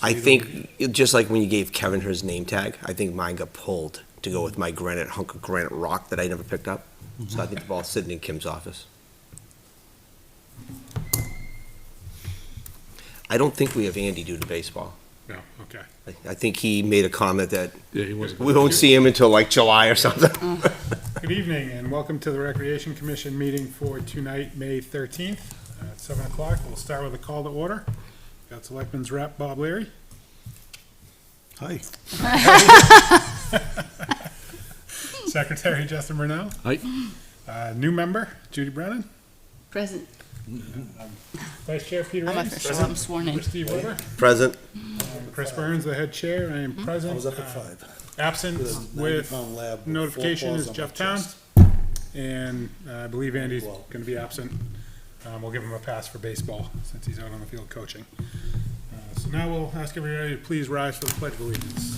I think, just like when you gave Kevin his name tag, I think mine got pulled to go with my hunk of granite rock that I never picked up. So I think the ball's sitting in Kim's office. I don't think we have Andy do the baseball. No, okay. I think he made a comment that Yeah, he wasn't. we won't see him until like July or something. Good evening and welcome to the Recreation Commission meeting for tonight, May 13th at 7 o'clock. We'll start with a call to order. Got Selectmen's Rep Bob Leary. Hi. Secretary Justin Brunel. Hi. New member Judy Brennan. Present. Vice Chair Peter I'm Ames. official, I'm sworn in. Steve Weber. Present. Chris Burns, the head chair. I am present. I was up at 5. Absent with 90-pound lab with notification 4 is paws on Jeff my Town. chest. And I believe Andy's going to be absent. We'll give him a pass for baseball since he's out on the field coaching. So now we'll ask everybody to please rise for the Pledge of Allegiance.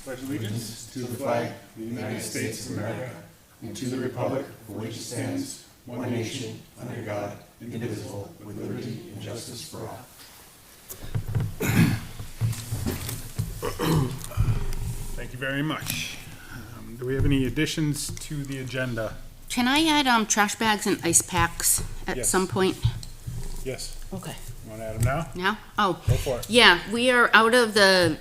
Pledge allegiance to the flag of the United States of America and to the republic for which it stands, one nation, under God, indivisible, with liberty and justice for all. Thank you very much. Do we have any additions to the agenda? Can I add trash bags and ice packs at Yes. some point? Yes. Okay. You want to add them now? Now? Oh, Go for it. yeah, we are out of the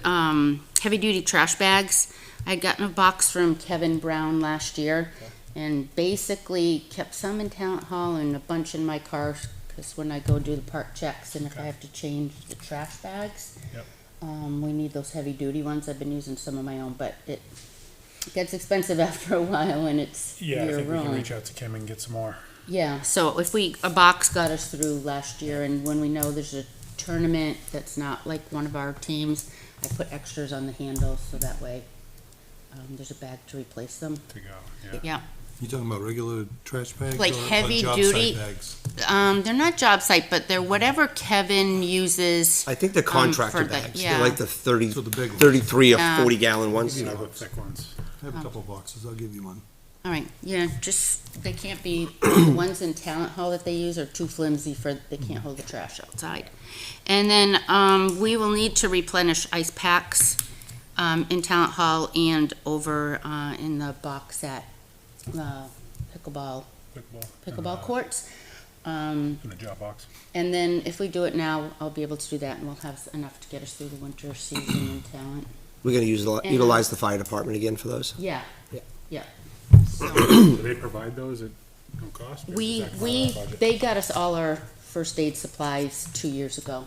heavy-duty trash bags. I'd gotten a box from Kevin Brown last year and basically kept some in Town Hall and a bunch in my car because when I go do the park checks and if I have to change the trash bags, Yep. we need those heavy-duty ones. I've been using some of my own, but it gets expensive after a while and it's Yeah, I think we can year-round. reach out to Kim and get some more. Yeah, so if a box got us through last year, and when we know there's a tournament that's not like one of our teams, I put extras on the handles, so that way, there's a bag to replace them. To go, yeah. Yeah, You talking about regular trash bags? Like or heavy job duty? site bags? they're not job site, but they're whatever Kevin uses. I think the contractor for the- bags, yeah. they're like the 30, So the big ones. 33 or Yeah. 40-gallon ones. You know, the thick ones. I have a couple boxes, I'll give you one. All right, yeah, just, they can't be, the ones in Talent Hall that they use are too flimsy for, they can't hold the trash outside. And then, we will need to replenish ice packs, in Talent Hall and over, in the box at, pickleball courts. In the job box. And then if we do it now, I'll be able to do that and we'll have enough to get us through the winter season in Talent. We're gonna utilize the fire department again for those. Yeah, Yeah. yeah. So, Do they provide those at no cost? or is that part of our budget? they got us all our first aid supplies 2 years ago.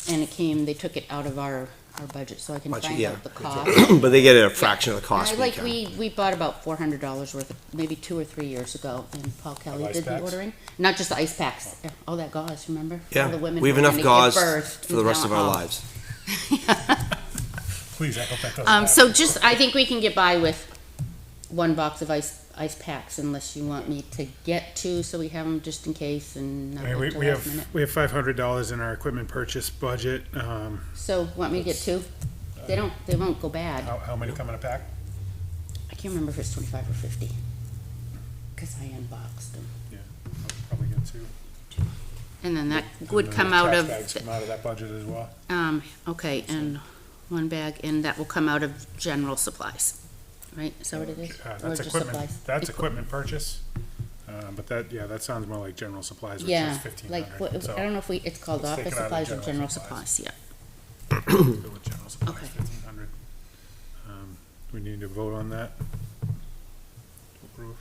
And they took it out of our budget, so I can Budget, find yeah. out the cost. But they get it a fraction of the cost. And we like, can. we bought about $400 worth, maybe 2 or 3 years ago, and Paul Kelly ice did the packs? ordering. Not just the ice packs, all that gauze, remember? Yeah, All the women we have who enough had to give gauze birth for in the rest of our Talent Hall. lives. Please, I hope that doesn't happen. So just, I think we can get by with one box of ice packs unless you want me to get 2, so we have them just in case and not I mean, wait till we last minute. have $500 in our equipment purchase budget. So, want me to get 2? They won't go bad. How many come in a pack? I can't remember if it's 25 or 50. Cause I unboxed them. Yeah, I'll probably get 2. And then that And would then come the out trash of, bags come out of that budget as well. okay, and 1 bag, and that will come out of general supplies, right? Is that what it is? Or That's just equipment, supplies? that's equipment purchase. But that sounds more like general supplies, which Yeah, is 1,500. like, I don't know if it's called let's take office it out of supplies or general general supplies. supplies, yeah. General supplies, Okay. 1,500. We need to vote on that. To approve.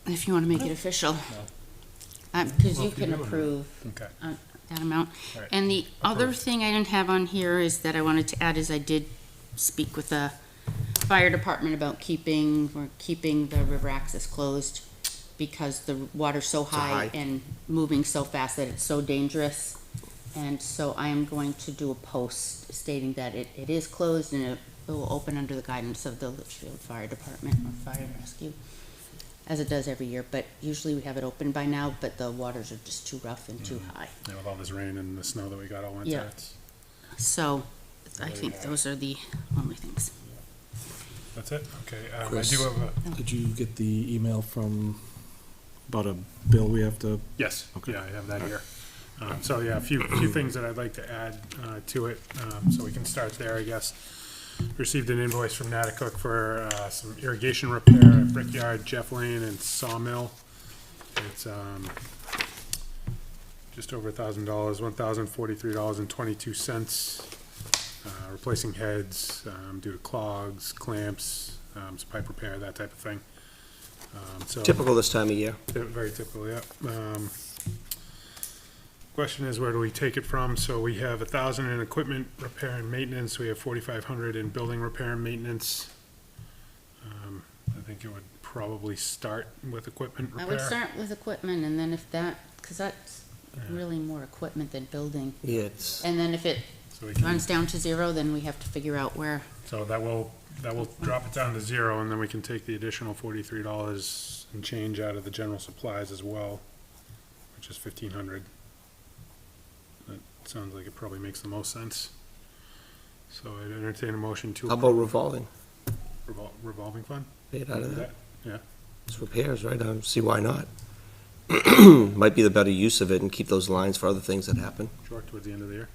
If you wanna make it official. Cause Well, you if you can do, approve Okay. that amount. All right. And the other Approved. thing I didn't have on here is that I wanted to add is I did speak with the fire department about keeping the river access closed because the water's so high high. and moving so fast that it's so dangerous. And so I am going to do a post stating that it is closed and it will open under the guidance of the Litchfield Fire Department or Fire and Rescue, as it does every year, but usually we have it open by now, but the waters are just too rough and too high. Yeah, with all this rain and the snow that we got all winter, Yeah. it's So I think those are the only things. That's it? Okay, I Chris. do have a, Did you get the email from, about a bill we have to? yes, Okay. yeah, I have that here. So yeah, a few things that I'd like to add to it, so we can start there, I guess. Received an invoice from Natticook for some irrigation repair at Brickyard, Jeff Lane, and Sawmill. It's just over $1,000, $1,043.22. Replacing heads due to clogs, clamps, some pipe repair, that type of thing. So Typical this time of year. very typical, yeah. Question is, where do we take it from? So we have 1,000 in equipment repair and maintenance. We have 4,500 in building repair and maintenance. I think it would probably start with equipment I repair. would start with equipment, and then if that, because that's really more equipment than building. Yeah, it's, And then if it So we can, runs down to zero, then we have to figure out where. so that will drop it down to zero, and then we can take the additional $43 and change out of the general supplies as well, which is 1,500. That sounds like it probably makes the most sense. So I'd entertain a motion to how about revolving? revolving fund? Pay it out of that. Yeah. It's repairs, right? I don't see why not. Might be the better use of it and keep those lines for other things that happen. Sure, towards the end of the year.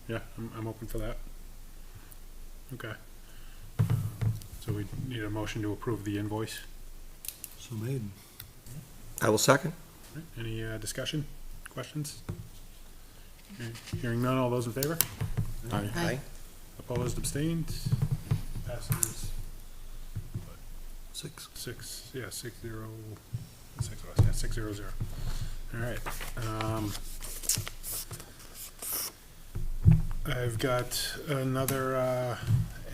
Yeah, I'm open for that. Okay. So we need a motion to approve the invoice. So made. I will second. All right, any discussion, questions? Okay, hearing none, all those in favor? Aye. Opposed, abstained? Passes 6. 600. All right. I've got another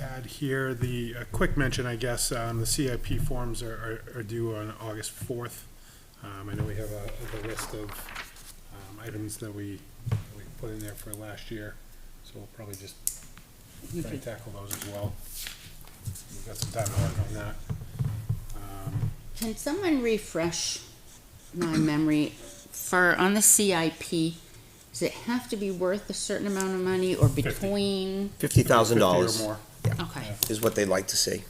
ad here. The quick mention, I guess, the CIP forms are due on August 4th. I know we have a list of items that we put in there for last year, so we'll probably just try and tackle those as well. We've got some time to work on that. Can someone refresh my memory for, on the CIP, does it have to be worth a certain amount of money or 50. between? $50,000 50 or more. Okay. is what they'd like to see.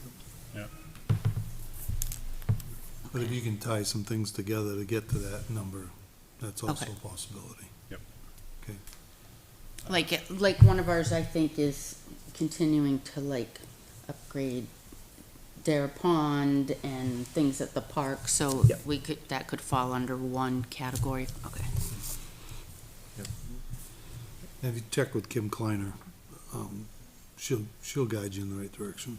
But if you can tie some things together to get to that number, that's also Okay. a possibility. Like one of ours, I think, is continuing to like upgrade their pond and things at the park, so Yep. that could fall under one category. Okay. And if you check with Kim Kleiner, she'll guide you in the right direction.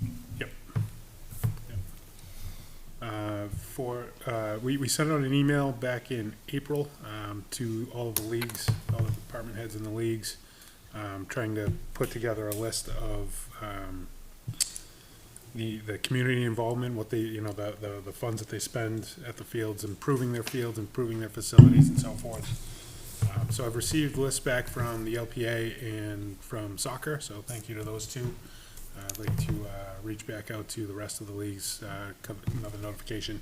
We sent out an email back in April to all of the leagues, all the department heads in the leagues, trying to put together a list of the community involvement, what they, the funds that they spend at the fields, improving their facilities and so forth. So I've received lists back from the LPA and from soccer, so thank you to those two. I'd like to reach back out to the rest of the leagues, another notification.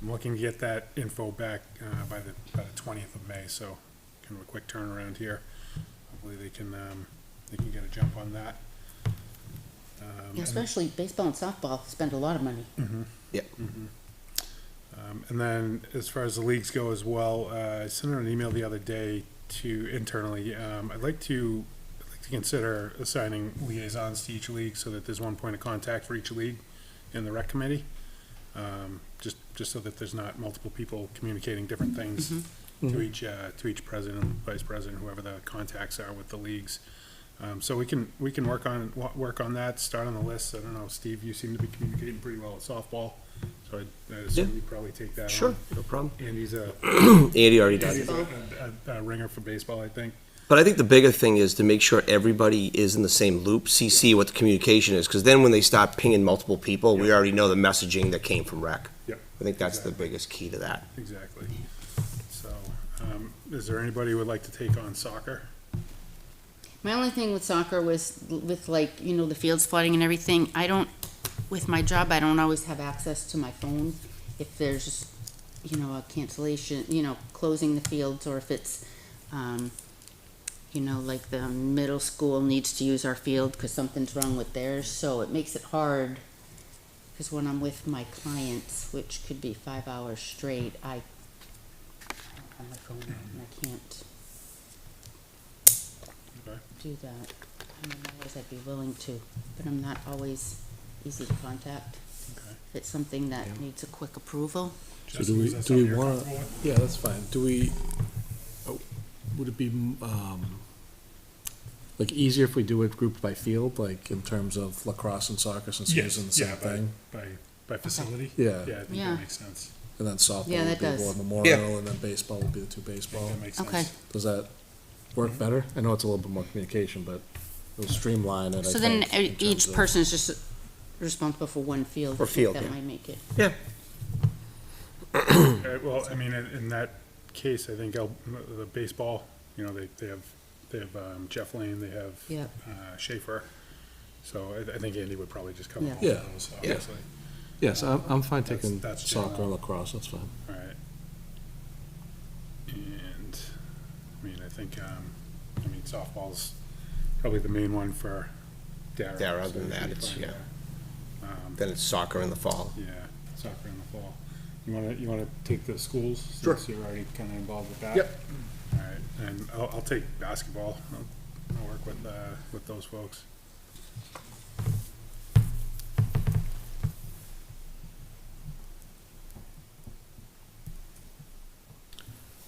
I'm looking to get that info back by the 20th of May, so kind of a quick turnaround here. Hopefully they can get a jump on that. Especially baseball and softball spend a lot of money. And then as far as the leagues go as well, I sent out an email the other day to internally. I'd like to consider assigning liaisons to each league so that there's one point of contact for each league in the rec committee. Just so that there's not multiple people communicating different things to each president, vice president, whoever the contacts are with the leagues. So we can work on that, start on the list. I don't know, Steve, you seem to be communicating pretty well at softball, so I assume you probably take that on. Sure, no problem. Andy's Andy already does it. a ringer for baseball, I think. But I think the bigger thing is to make sure everybody is in the same loop, CC what the communication is, because then when they start pinging multiple people, we already know the messaging that came from rec. Yep. I think that's the Exactly. biggest key to that. Exactly. So, is there anybody who would like to take on soccer? My only thing with soccer was with the fields flooding and everything, with my job, I don't always have access to my phone. If there's, a cancellation, closing the fields, or if it's, like the middle school needs to use our field because something's wrong with theirs, so it makes it hard. Because when I'm with my clients, which could be 5 hours straight, I don't have my phone out and I can't do that. I mean, otherwise I'd be willing to, but I'm not always easy to contact. Okay. If it's something that needs a quick approval. So Justin, do we, is that do something we you're wanna, comfortable with? yeah, that's fine. Do we, would it be, like easier if we do it grouped by field, like in terms of lacrosse and soccer since we're Yes, using the same yeah, thing? by facility? Yeah. Yeah, I think Yeah. that makes sense. And then softball Yeah, would that be does. more memorial, and then baseball would be the two I think baseball. that makes sense. Okay. Does that work better? I know it's a little bit more communication, but it'll streamline it, I So then think, in terms each of- person is just responsible for one field. For I think field, That yeah. might make it. Well, I mean, in that case, I think the baseball, you know, they have Jeff Lane, they have Yeah. Schaefer. So I think Andy would probably just cover Yeah. all Yeah. of those, obviously. Yes, I'm fine taking that's soccer general. and lacrosse, that's fine. All right. And, I mean, I think, softball's probably the main one for Dara. Dara, so other than we that, should it's, find yeah. that. Then it's soccer in the fall. Yeah, soccer in the fall. You wanna take the schools? Sure. Since you're already kinda involved with that? Yep. All right, and I'll take basketball. I'll work with those folks.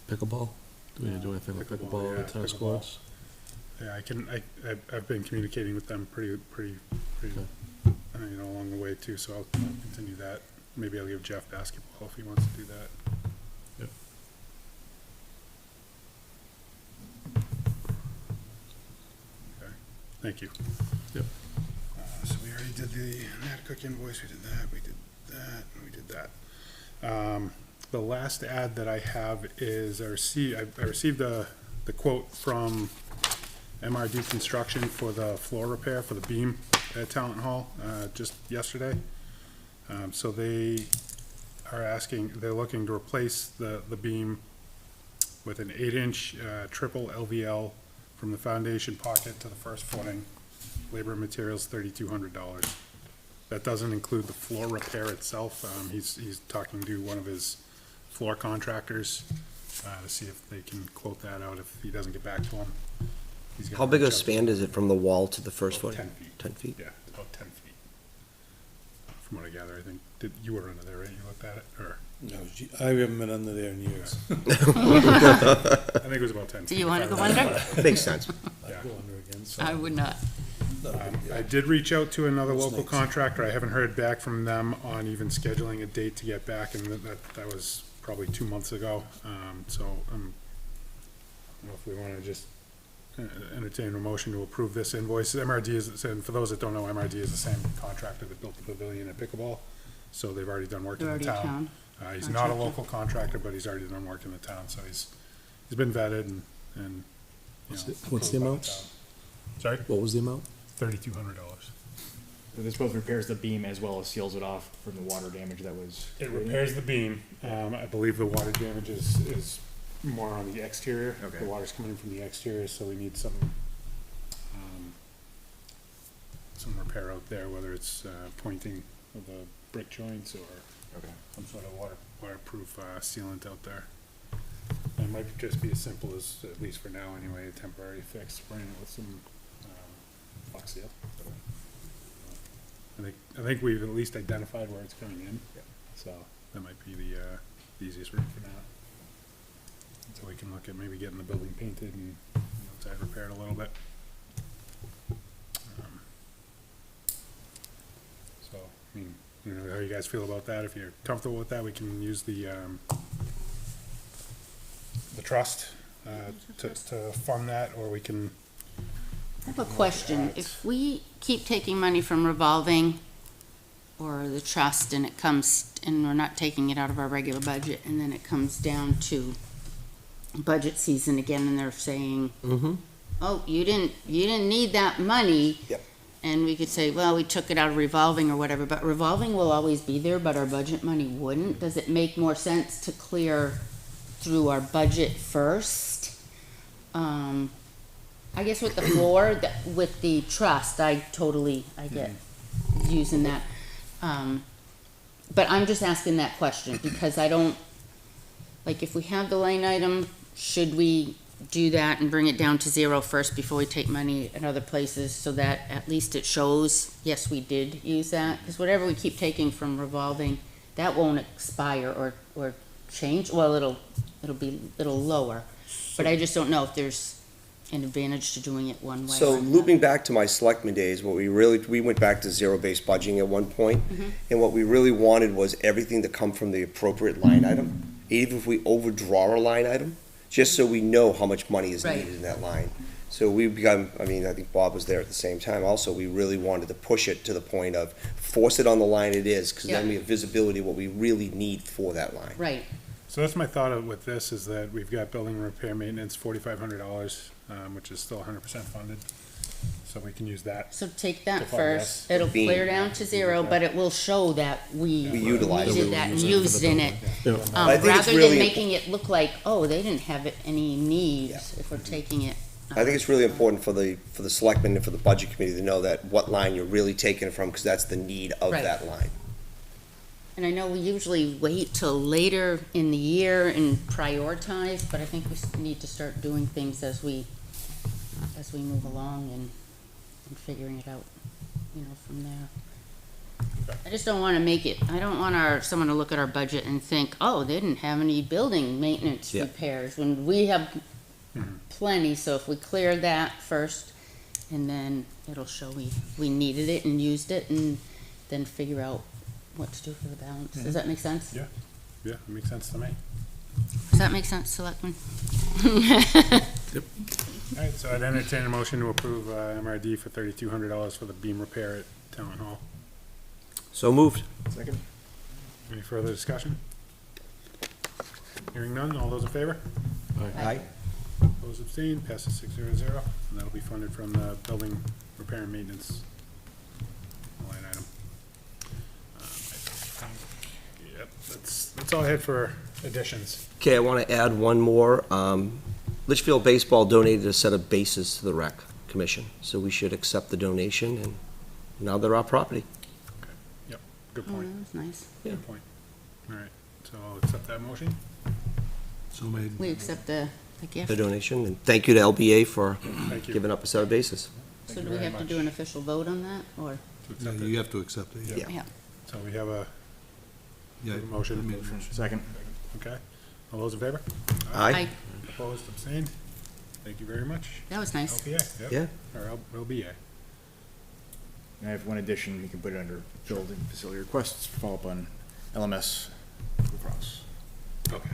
Pickleball? Do we need to do anything with Pickleball, pickleball yeah, at tennis pickleball. courts? Yeah, I've been communicating with them pretty, Okay. along the way too, so I'll continue that. Maybe I'll give Jeff basketball if he wants to do that. Yep. Okay, thank you. Yep. So we already did the Natcook invoice, we did that, we did that, and we did that. The last ad that I have is I received the quote from MRD Construction for the floor repair for the beam at Talent Hall, just yesterday. So they are they're looking to replace the beam with an 8-inch, triple LVL from the foundation pocket to the first footing. Labor and materials, $3,200. That doesn't include the floor repair itself. He's talking to one of his floor contractors, to see if they can quote that out if he doesn't get back to him. He's gonna How big reach a out to span is it from the wall to the first About footing? 10 feet. 10 feet? Yeah, it's about 10 feet. From what I gather, I think, you were under there, right? You looked at it, or? No, I haven't been under there in years. I think it was about 10 feet. Do you want to if go I remember. under? Makes sense. Yeah. Go under again, so. I would not. I did reach out to another That's local nice. contractor. I haven't heard back from them on even scheduling a date to get back, and that was probably 2 months ago. So, I don't know if we wanna just entertain a motion to approve this invoice. MRD is, and for those that don't know, MRD is the same contractor that built the pavilion at Pickleball. So they've already done work in They're the already town. town. He's not a Contractor. local contractor, but he's already done work in the town, so he's been vetted and, you know. What's the approved by amount? town. Sorry? What was the amount? $3,200. This both repairs the beam as well as seals it off from the water damage that was. It repairs the beam. I believe the water damage is more on the exterior. Okay. The water's coming in from the exterior, so we need some repair out there, whether it's pointing of the brick joints or Okay. some sort of waterproof sealant out there. It might just be as simple as, at least for now anyway, a temporary fix, spraying it with some Fox seal. I think we've at least identified where it's coming in. Yeah. So that might be the easiest route for now. So we can look at maybe getting the building painted and outside repaired a little bit. So, I mean, how you guys feel about that? If you're comfortable with that, we can use the trust to fund that, or we can. I have a question. If we keep taking money from revolving or the trust and it comes, and we're not taking it out of our regular budget, and then it comes down to budget season again, and they're saying, Mm-hmm. oh, you didn't need that money. Yep. And we could say, well, we took it out of revolving or whatever, but revolving will always be there, but our budget money wouldn't. Does it make more sense to clear through our budget first? I guess with the floor, with the trust, I get using that. But I'm just asking that question because I don't, like, if we have the line item, should we do that and bring it down to zero first before we take money at other places, so that at least it shows, yes, we did use that. Because whatever we keep taking from revolving, that won't expire or change. Well, it'll lower. But I just don't know if there's an advantage to doing it one way. So or another. looping back to my selectman days, we went back to zero-based budgeting at one point, and what we really wanted was everything to come from the appropriate line item, even if we overdraw a line item, just so we know how much money is Right. needed in that line. So we become, I think Bob was there at the same time also, we really wanted to push it to the point of force it on the line it is, because then Yeah. we have visibility of what we really need for that line. Right, So that's my thought with this, is that we've got building repair maintenance, $4,500, which is still 100% funded. So we can use that. so take that To fund first. this. It'll Beam. clear down to zero, but it will show that we utilized it. needed that and used in it. I think it's Rather really than making it look like, oh, they didn't have any needs, Yeah. if we're taking it. I think it's really important for the selectmen and for the budget committee to know that what line you're really taking it from, because that's the need of Right. that line. And I know we usually wait till later in the year and prioritize, but I think we need to start doing things as we move along and figuring it out, from there. I just don't wanna I don't want someone to look at our budget and think, oh, they didn't have any building maintenance Yeah. repairs, when we have plenty, so if we clear that first, and then it'll show we needed it and used it, and then figure out what to do for the balance. Does that make sense? Yeah. Yeah, it makes sense to me. Does that make sense, Selectman? All right, so I'd entertain a motion to approve MRD for $3,200 for the beam repair at Town Hall. So moved. Second? Any further discussion? Hearing none, all those in favor? Aye. Opposed, abstained, passes 600, and that'll be funded from the building repair and maintenance line item. Yep, that's all I had for additions. Okay, I want to add one more. Litchfield Baseball donated a set of bases to the rec commission, so we should accept the donation, and now they're our property. Good Oh, point, that was nice. good point. All right, so I'll accept that motion. So made. We accept the gift. The donation, and thank you to LBA for Thank you. giving up a set of bases. So Thank do you we very have to much. do an official vote on that, or? To Yeah, accept you it. have to accept it, yeah. Yeah. So we have a Yeah. motion. I made a motion. Second? Okay, all those in favor? Aye? Opposed, abstained? Thank you very much. That was nice. LPA, yep. Yeah. Or LBA. And I have one addition, you can put it under building facility requests, follow up on LMS Blue Cross. Okay.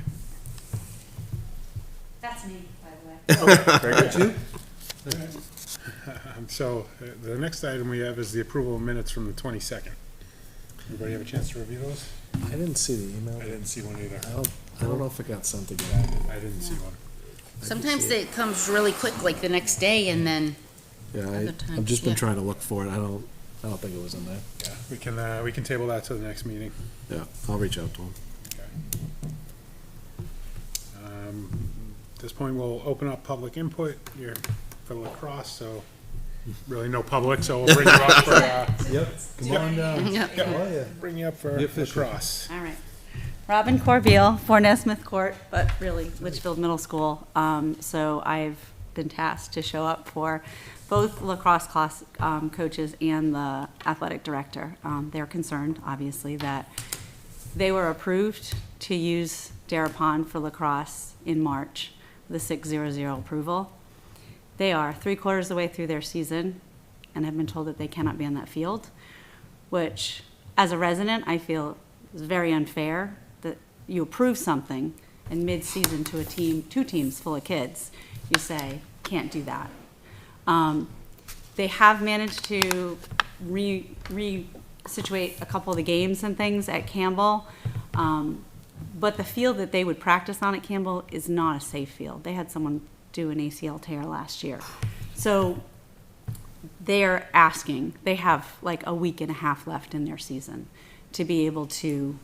That's me, by the way. Very good. So, the next item we have is the approval of minutes from the 22nd. Everybody have a chance to review those? I didn't see the email. I didn't see one either. I don't know if it got sent again. I didn't see one. Sometimes it comes really quick, like the next day, and then, Yeah, Other I've times, just been yeah. trying to look for it. I don't think it was in there. Yeah, we can table that to the next meeting. Yeah, I'll reach out to him. Okay. At this point, we'll open up public input here for lacrosse, so really no public, so we'll bring you up for, Yep, come on down. yeah, Oh, yeah. bring you up for Be official. lacrosse. All right. Robin Corbeil, 4 Nesmith Court, but really Litchfield Middle School. So I've been tasked to show up for both lacrosse class coaches and the athletic director. They're concerned, obviously, that they were approved to use Dara Pond for lacrosse in March, the 600 approval. They are 3/4 of the way through their season and have been told that they cannot be on that field, which, as a resident, I feel is very unfair that you approve something and mid-season to a team, 2 teams full of kids, you say, can't do that. They have managed to re-situate a couple of the games and things at Campbell, but the field that they would practice on at Campbell is not a safe field. They had someone do an ACL tear last year. So they're asking, they have like a week and a half left in their season to be able to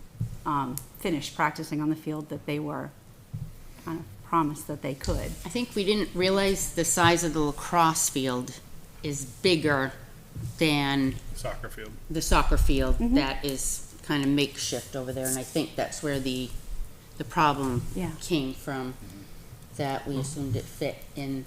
finish practicing on the field that they were kind of promised that they could. I think we didn't realize the size of the lacrosse field is bigger than Soccer field. the soccer field that is kind of makeshift over there, and I think that's where the problem Yeah. came from. that we assumed it fit in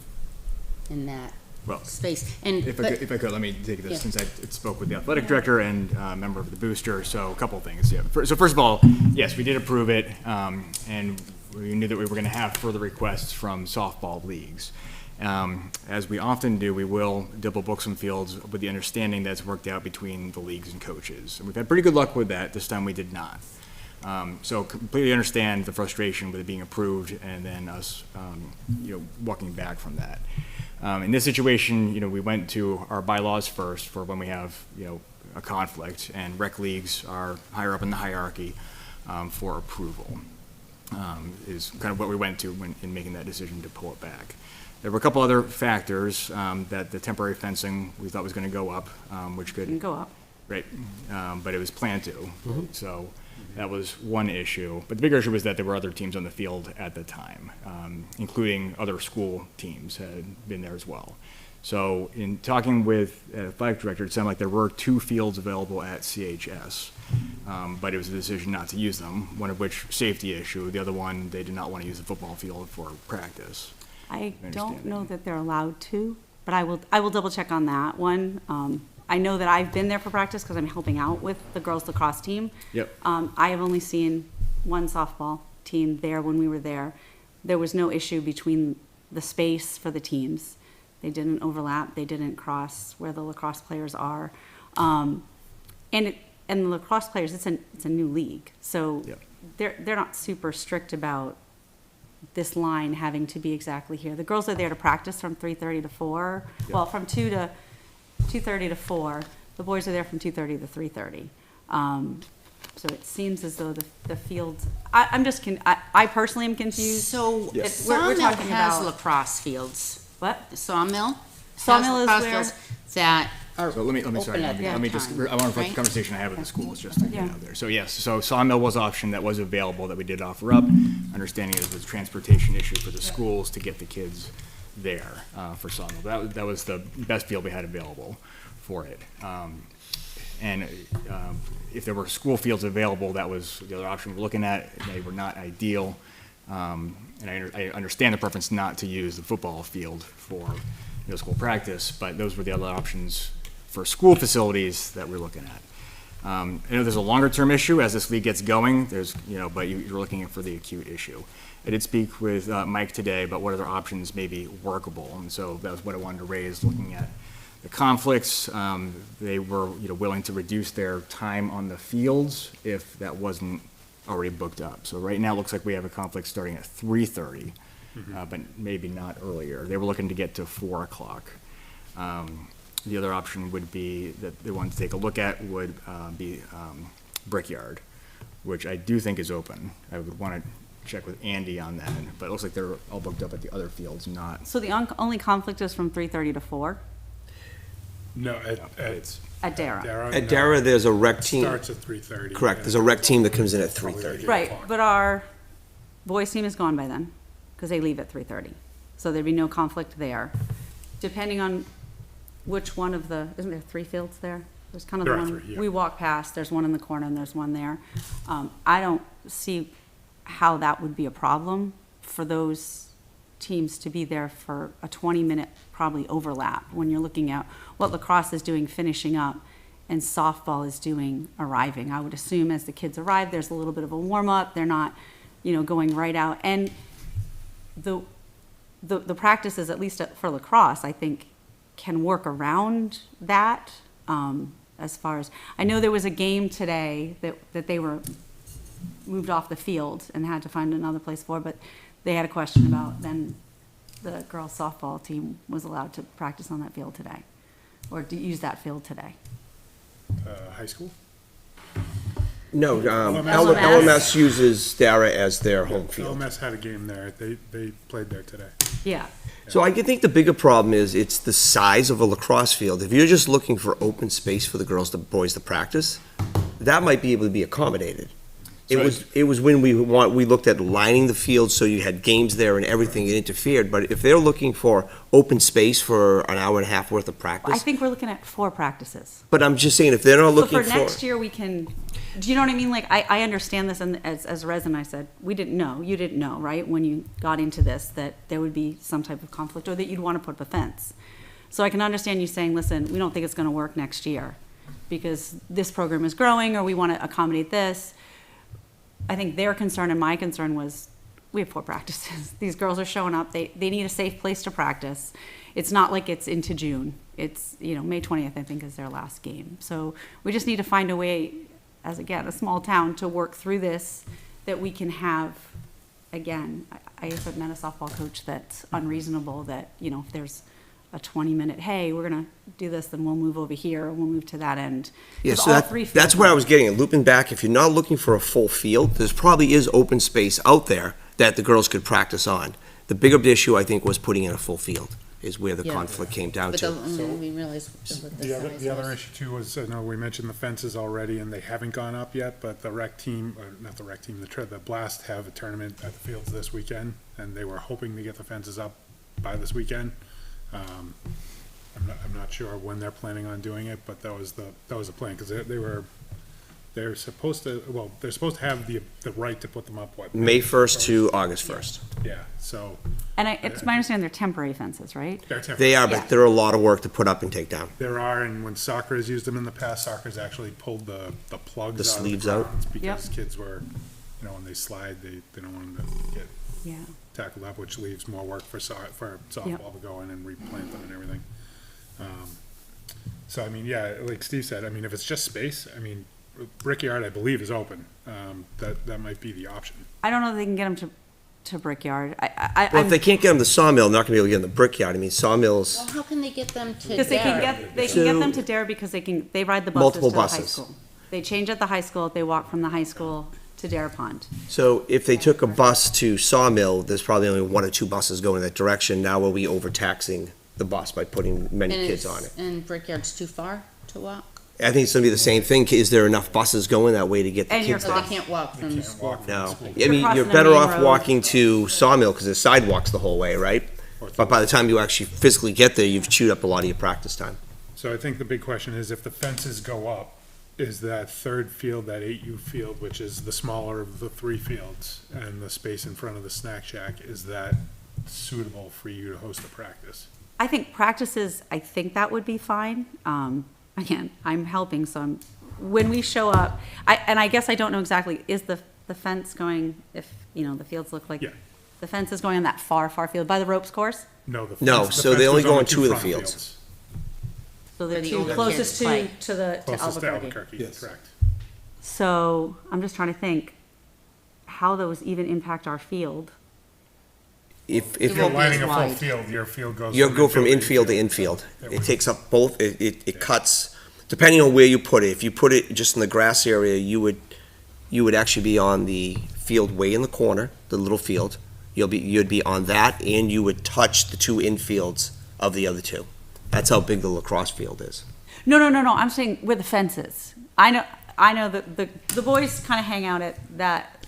that Well, space. And, if I could, let me take this, Yeah. since I spoke with the athletic director and member of the booster, so a couple of things, yeah. So first of all, yes, we did approve it, and we knew that we were gonna have further requests from softball leagues. As we often do, we will double book some fields with the understanding that it's worked out between the leagues and coaches. And we've had pretty good luck with that. This time we did not. So completely understand the frustration with it being approved and then us, walking back from that. In this situation, we went to our bylaws first for when we have, a conflict, and rec leagues are higher up in the hierarchy for approval. Is kind of what we went to in making that decision to pull it back. There were a couple other factors, that the temporary fencing we thought was going to go up, which could. Can go up. Right, but it was planned to, so that was one issue. But the bigger issue was that there were other teams on the field at the time, including other school teams had been there as well. So in talking with the athletic director, it sounded like there were 2 fields available at CHS, but it was a decision not to use them, one of which safety issue, the other one, they did not want to use the football field for practice. I don't understand. know that they're allowed to, but I will double check on that one. I know that I've been there for practice because I'm helping out with the girls lacrosse team. Yep. I have only seen one softball team there when we were there. There was no issue between the space for the teams. They didn't overlap, they didn't cross where the lacrosse players are. And the lacrosse players, it's a new league, so Yep. they're not super strict about this line having to be exactly here. The girls are there to practice from 3:30 to 4. Yep. Well, from 2:30 to 4. The boys are there from 2:30 to 3:30. So it seems as though the fields, I personally am confused. so Yes. We're Sawmill talking has about- lacrosse fields. What? The Sawmill? Sawmill has is lacrosse where? fields That are So let me, open sorry, at that let me just, time, I want to put the right? conversation I have with the schools just to get Yeah. out there. So yes, so Sawmill was an option that was available that we did offer up. Understanding it was a transportation issue for the schools to get the kids there, for Sawmill. That was the best field we had available for it. And if there were school fields available, that was the other option we're looking at. They were not ideal. And I understand the preference not to use the football field for middle school practice, but those were the other options for school facilities that we're looking at. I know there's a longer-term issue as this league gets going, but you're looking for the acute issue. I did speak with Mike today about what other options may be workable, and so that was what I wanted to raise, looking at the conflicts. They were willing to reduce their time on the fields if that wasn't already booked up. So right now, it looks like we have a conflict starting at 3:30, but maybe not earlier. They were looking to get to 4 o'clock. The other option would be, that they wanted to take a look at, would be Brickyard, which I do think is open. I would want to check with Andy on that, but it looks like they're all booked up at the other fields, not. So the only conflict is from 3:30 to 4 No, It's, at Dara. Dara. At no, Dara, there's a rec it team. starts at 3:30. Correct, and there's a rec team that comes in at probably 3:30. like 8 Right, o'clock. but our boys team is gone by then, because they leave at 3:30. So there'd be no conflict there. Depending on which one of the, isn't there 3 fields there? There's kind of the There are one, 3, yeah. we walk past, there's one in the corner and there's one there. I don't see how that would be a problem for those teams to be there for a 20-minute probably overlap, when you're looking at what lacrosse is doing finishing up and softball is doing arriving. I would assume as the kids arrive, there's a little bit of a warm-up, they're not, going right out. And the practices, at least for lacrosse, I think can work around that, as far as, I know there was a game today that they were moved off the field and had to find another place for, but they had a question about, then the girls softball team was allowed to practice on that field today, or to use that field today. High school? No, LMS. LMS uses Dara as their home field. LMS had a game there. They played there today. Yeah. So I think the bigger problem is it's the size of a lacrosse field. If you're just looking for open space for the girls, the boys to practice, that might be able to be accommodated. It was when we looked at lining the field so you had games there and everything, it interfered. But if they're looking for open space for an hour and a half worth of I practice, think we're looking at 4 practices. but I'm just saying, if they're not So looking for for. next year, we can Do you know what I mean? Like, I understand this, and as a resident, I said, we didn't know, you didn't know, right? When you got into this, that there would be some type of conflict, or that you'd want to put up a fence. So I can understand you saying, listen, we don't think it's gonna work next year, because this program is growing, or we want to accommodate this. I think their concern and my concern was, we have 4 practices. These girls are showing up, they need a safe place to practice. It's not like it's into June. It's, May 20th, I think, is their last game. So we just need to find a way, as again, a small town, to work through this, that we can have, again, I have met a softball coach that's unreasonable, that, if there's a 20-minute, hey, we're gonna do this, then we'll move over here, or we'll move to that end. Yeah, 'Cause so all 3 that's fields where I are- was getting at. Looping back, if you're not looking for a full field, there's probably is open space out there that the girls could practice on. The bigger issue, I think, was putting in a full field, is where the Yeah. conflict came down But to. we realized what the size The other was. issue too was, I know we mentioned the fences already, and they haven't gone up yet, but the rec team, or not the rec team, the Blast have a tournament at the fields this weekend, and they were hoping to get the fences up by this weekend. I'm not sure when they're planning on doing it, but that was the plan, because they're supposed to, they're supposed to have the right to put them up, what? May 1st to August 1st. Yeah, so And it's my understanding they're temporary fences, right? they're temporary. They are, Yeah. but they're a lot of work to put up and take down. There are, and when soccer has used them in the past, soccer's actually pulled the plugs The out of sleeves the out. grounds, because kids were, when they slide, they don't want them to get Yeah. tackled up, which leaves more work for softball to go in and replant them and everything. So, I mean, yeah, like Steve said, I mean, if it's just space, I mean, Brickyard, I believe, is open. That might be the option. I don't know if they can get them to Brickyard. Well, if they can't get them to Sawmill, they're not gonna be able to get them to Brickyard. I mean, Sawmills, Well, how can they get them to Because they can Dara? get them to Dare, because they ride the buses Multiple to the high buses. school. They change at the high school, they walk from the high school to Dare Pond. so if they took a bus to Sawmill, there's probably only 1 or 2 buses going in that direction. Now are we overtaxing the bus by putting many And kids it's- on it? And Brickyard's too far to walk? I think it's gonna be the same thing. Is there enough buses going that way to get the And you're kids So there? they can't walk from the school? No. I You're mean, crossing you're a better main off road. walking to Sawmill, because there's sidewalks the whole way, right? But by the time you actually physically get there, you've chewed up a lot of your practice time. So I think the big question is, if the fences go up, is that third field, that 8U field, which is the smaller of the 3 fields, and the space in front of the snack shack, is that suitable for you to host a practice? I think practices, I think that would be fine. Again, I'm helping, so when we show up, I guess I don't know exactly, is the fence going, if, the fields look like, Yeah. the fence is going on that far field by the ropes course? No, the No, fence- the so they fence only goes go on on the 2 of the front fields. So the Where the two older closest kids to, play. to Closest to Albuquerque. Albuquerque, Yes. correct. So I'm just trying to think how those even impact our field. If It If you're won't be lining as a full wide. field, your field goes. you go from infield to infield, it takes up both, it cuts, depending on where you put it. If you put it just in the grass area, you would actually be on the field way in the corner, the little field. You'd be on that, and you would touch the 2 infields of the other 2. That's how big the lacrosse field is. No, I'm saying where the fence is. I know that the boys kind of hang out at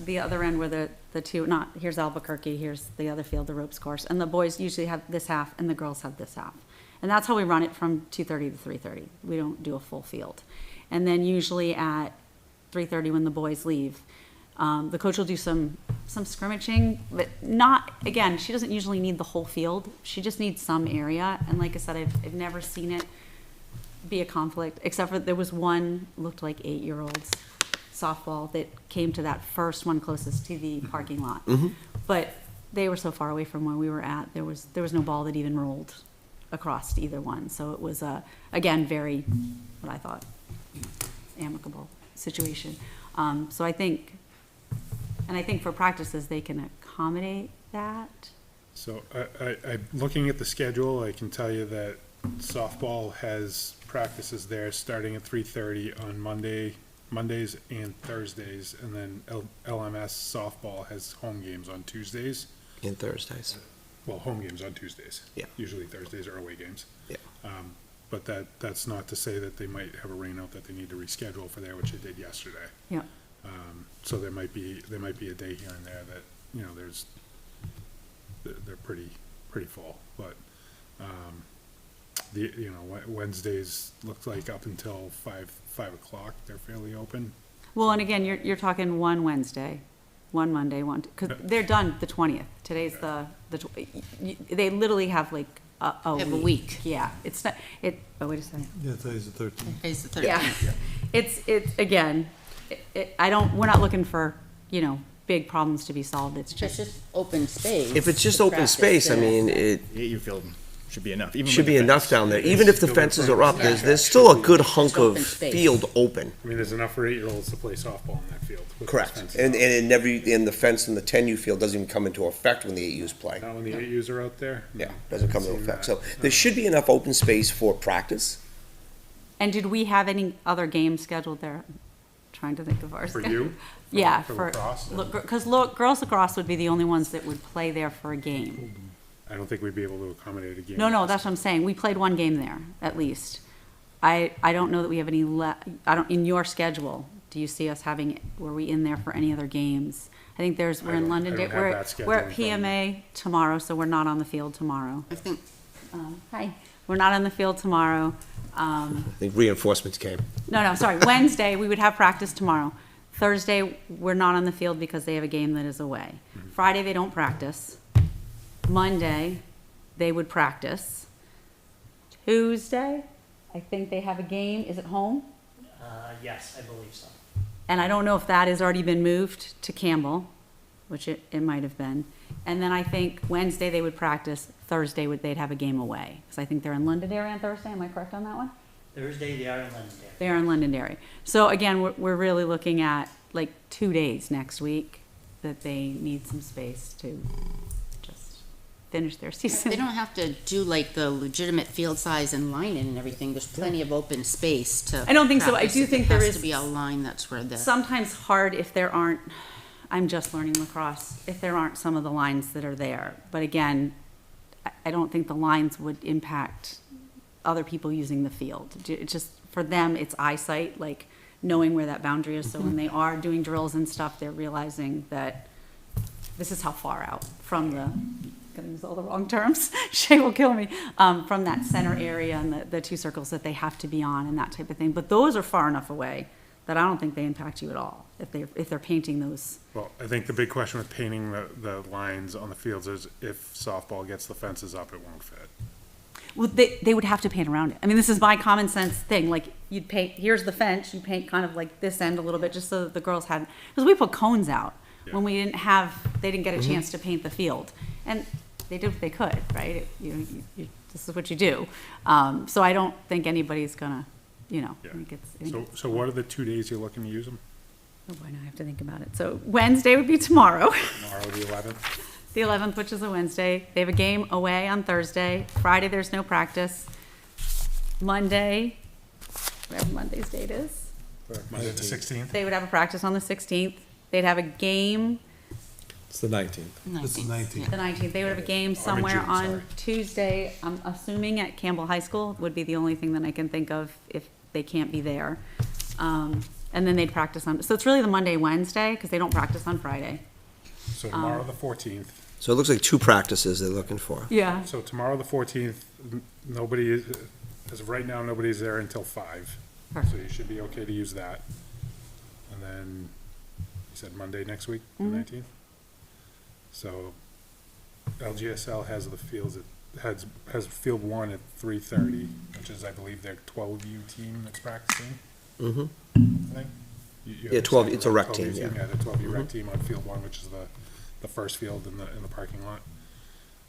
the other end where the 2, here's Albuquerque, here's the other field, the ropes course, and the boys usually have this half and the girls have this half. And that's how we run it from 2:30 to 3:30. We don't do a full field. And then usually at 3:30 when the boys leave, the coach will do some scrimmaging, but not, again, she doesn't usually need the whole field. She just needs some area. And like I said, I've never seen it be a conflict, except for there was one, looked like 8-year-olds softball that came to that first one closest to the parking lot. But they were so far away from where we were at, there was no ball that even rolled across either one. So it was, again, very, what I thought, amicable situation. So I think for practices, they can accommodate that. So looking at the schedule, I can tell you that softball has practices there starting at 3:30 on Mondays and Thursdays, and then LMS softball has home games on Tuesdays. And Thursdays. Well, home games on Tuesdays. Yeah. Usually Thursdays are away games. Yeah. But that's not to say that they might have a rain out that they need to reschedule for there, which they did yesterday. Yeah. So there might be a day here and there that, they're pretty full, but, Wednesdays looked like up until 5 o'clock, they're fairly open. Well, and again, you're talking one Wednesday, one Monday, because they're done the 20th. Today's they literally have like a They have a week. week. Yeah, it's not, oh, wait a second. Yeah, today's the 13th. Today's the 13th. Yeah, it's, again, we're not looking for, big problems to be solved. It's It's just, just open space. If it's just to open practice space, I there. mean, it You feel should be enough. Even should with be the enough fence. down there. Even if the fences are up, there's still a good hunk Just open of space. field open. I mean, there's enough for 8-year-olds to play softball in that field. with those Correct. fences And up. it never, and the fence in the 10U field doesn't even come into effect when the 8Us play. Not when the 8Us are out there? Yeah, No. doesn't come into Seen effect. that. So there should be enough open space for practice. and did we have any other games scheduled there? I'm trying to think of ours. For you? Yeah, For for, lacrosse? because girls lacrosse would be the only ones that would play there for a game. I don't think we'd be able to accommodate a game. No, that's what I'm saying. We played one game there, at least. I don't know that we have any in your schedule, do you see us were we in there for any other games? I think we're in London, I don't have we're that at schedule in front of me. PMA tomorrow, so we're not on the field tomorrow. I think, Hi, we're not on the field tomorrow. I think reinforcements came. No, sorry, Wednesday, we would have practice tomorrow. Thursday, we're not on the field because they have a game that is away. Friday, they don't practice. Monday, they would practice. Tuesday, I think they have a game. Is it home? Yes, I believe so. And I don't know if that has already been moved to Campbell, which it might have been. And then I think Wednesday they would practice, Thursday they'd have a game away. Because I think they're in Londonderry on Thursday, am I correct on that one? Thursday, they are in Londonderry. They are in Londonderry. So again, we're really looking at like 2 days next week that they need some space to just finish their they season. don't have to do like the legitimate field size and line in and everything. There's plenty of open space to. I don't think so. I practice. do If think it there has is to be a line that's where the. Sometimes hard if there aren't, I'm just learning lacrosse, if there aren't some of the lines that are there. But again, I don't think the lines would impact other people using the field. It just, for them, it's eyesight, like knowing where that boundary is. So when they are doing drills and stuff, they're realizing that this is how far out from the, gonna use all the wrong terms, Shay will kill me, from that center area and the 2 circles that they have to be on and that type of thing. But those are far enough away that I don't think they impact you at all if they're painting those. Well, I think the big question with painting the lines on the fields is if softball gets the fences up, it won't fit. Well, they would have to paint around it. I mean, this is my common sense thing. Like, you'd paint, here's the fence, you paint kind of like this end a little bit, just so that the girls had, because we put cones out when we didn't have, they didn't get a chance to paint the field. And they did what they could, right? This is what you do. So I don't think anybody's gonna, Yeah. think it's. So what are the 2 days you're looking to use them? Oh boy, now I have to think about it. So Wednesday would be tomorrow. Tomorrow, the 11th? The 11th, which is a Wednesday. They have a game away on Thursday. Friday, there's no practice. Monday, whatever Monday's date is, Monday the 16th? they would have a practice on the 16th. They'd have a game It's the 19th. It's the 19th. the 19th. They would have a game somewhere June, on sorry. Tuesday. I'm assuming at Campbell High School would be the only thing that I can think of if they can't be there. And then they'd practice on, so it's really the Monday, Wednesday, because they don't practice on Friday. So tomorrow the 14th. So it looks like 2 practices they're looking for. Yeah. So tomorrow the 14th, nobody is, as of right now, nobody's there until 5. So Perfect. you should be okay to use that. And then, you said Monday next week, the Mhm. 19th? So LGSL has the fields, has field 1 at 3:30, which is, I believe, their 12U team that's practicing, Mm-hmm. I think. You Yeah, understand 12 it's a the rec 12U team, yeah. the 12U rec team on field 1, which is the first field in the parking lot.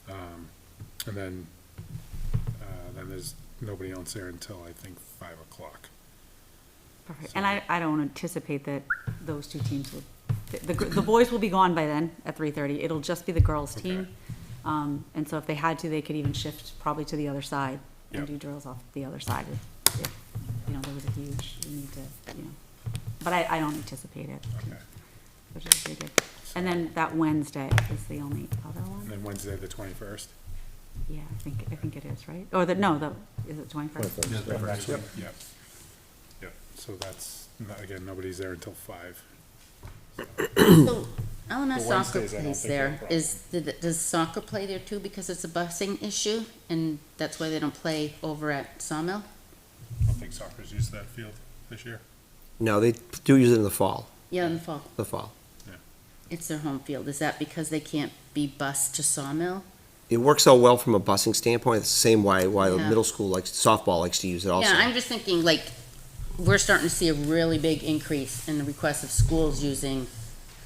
And then there's nobody else there until, I think, 5 o'clock. Perfect. And I don't anticipate that those 2 teams would, the boys will be gone by then at 3:30. It'll just be the girls' team. And so if they had to, they could even shift probably to the other side and Yep. do drills off the other side if there was a huge need to, But I don't anticipate it, Okay. which is pretty good. And then that Wednesday is the only other And one? then Wednesday, the 21st. Yeah, I think it is, right? Or is it 21st? 21st. Yep. Yep. So that's, again, nobody's there until 5. So LMS The soccer Wednesdays, I don't plays think there. they'll Does soccer play there too because it's a busing issue? And that's why they don't play over at Sawmill? I don't think soccer's used that field this year. No, they do use it in the fall, Yeah, in the fall. Yeah. It's their home field. Is that because they can't be bused to Sawmill? It works out well from a busing standpoint. It's the same why the Yeah. middle school likes, softball likes to use it also. Yeah, I'm just thinking, like, we're starting to see a really big increase in the requests of schools using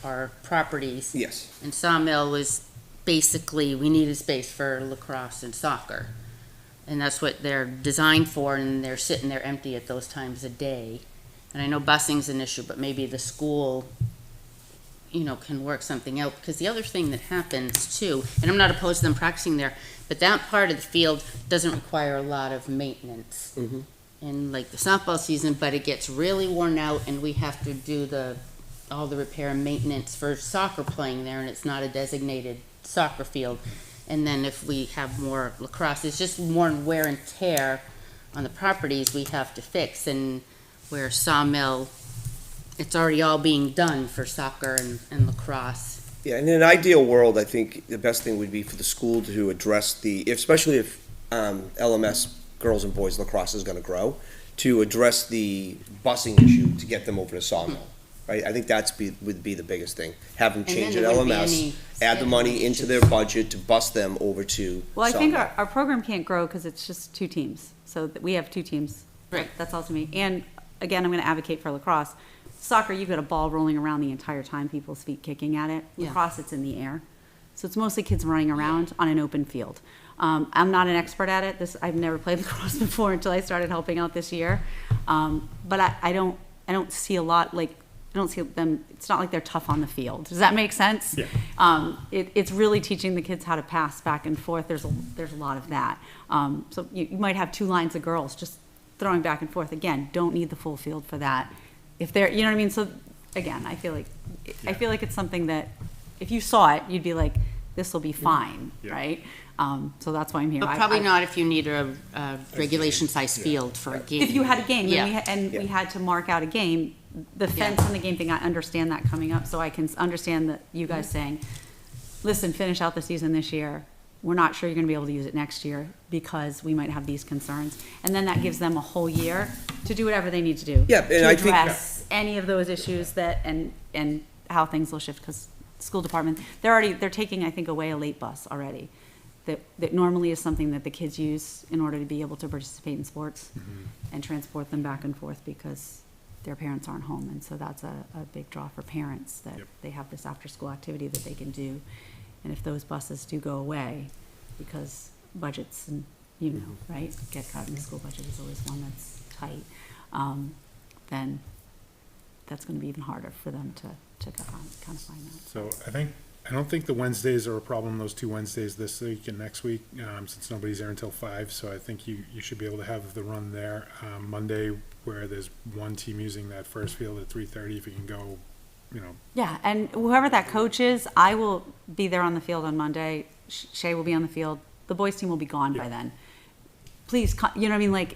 our properties. Yes. And Sawmill was basically, we needed space for lacrosse and soccer. And that's what they're designed for, and they're sitting there empty at those times a day. And I know busing's an issue, but maybe the school, can work something out. Because the other thing that happens too, and I'm not opposed to them practicing there, but that part of the field doesn't require a lot of maintenance. Mhm. In like the softball season, but it gets really worn out, and we have to do all the repair and maintenance for soccer playing there, and it's not a designated soccer field. And then if we have more lacrosse, it's just more wear and tear on the properties we have to fix. And where Sawmill, it's already all being done for soccer and lacrosse. Yeah, in an ideal world, I think the best thing would be for the school to address especially if LMS girls and boys lacrosse is going to grow, to address the busing issue to get them over to Sawmill. Right? I think would be the biggest thing. Have them And change then at there wouldn't be LMS, any add the money scheduling into issues. their budget to bus them over to Well, I think Sawmill. our program can't grow because it's just two teams. So we have two teams. Right. That's all to me. And again, I'm going to advocate for lacrosse. Soccer, you've got a ball rolling around the entire time, people's feet kicking at it. Yeah. Lacrosse, it's in the air. So it's mostly kids running around on an open field. I'm not an expert at it. I've never played lacrosse before until I started helping out this year. But I don't see a lot, like, I don't see them, it's not like they're tough on the field. Does that make sense? Yeah. It's really teaching the kids how to pass back and forth. There's a lot of that. So you might have two lines of girls just throwing back and forth. Again, don't need the full field for that. If they're, you know what I mean? So again, I feel like it's something that if you saw it, you'd be like, this will be fine, Yeah. right? So that's why I'm here. But probably not if you need a regulation size field for a game. If you had a game, Yeah. we had to mark out a game, the fence and the game thing, I understand that coming up, so I can understand that you guys saying, listen, finish out the season this year. We're not sure you're gonna be able to use it next year because we might have these concerns. And then that gives them a whole year to do whatever they need to do. Yeah, and to I think- address any of those issues and how things will shift, because school department, they're taking, I think, away a late bus already. That normally is something that the kids use in order to be able to participate in sports and transport them back and forth because their parents aren't home. And so that's a big draw for parents, that Yep. they have this after-school activity that they can do. And if those buses do go away, because budgets and, right, get cut, and the school budget is always one that's tight, then that's gonna be even harder for them to kind of find that. So I don't think the Wednesdays are a problem, those two Wednesdays this week and next week, since nobody's there until 5, so I think you should be able to have the run there. Monday, where there's one team using that first field at 3:30, if you can go, Yeah, and whoever that coach is, I will be there on the field on Monday. Shay will be on the field. The boys' team will be gone by Yeah. then. Please, you know what I mean, like,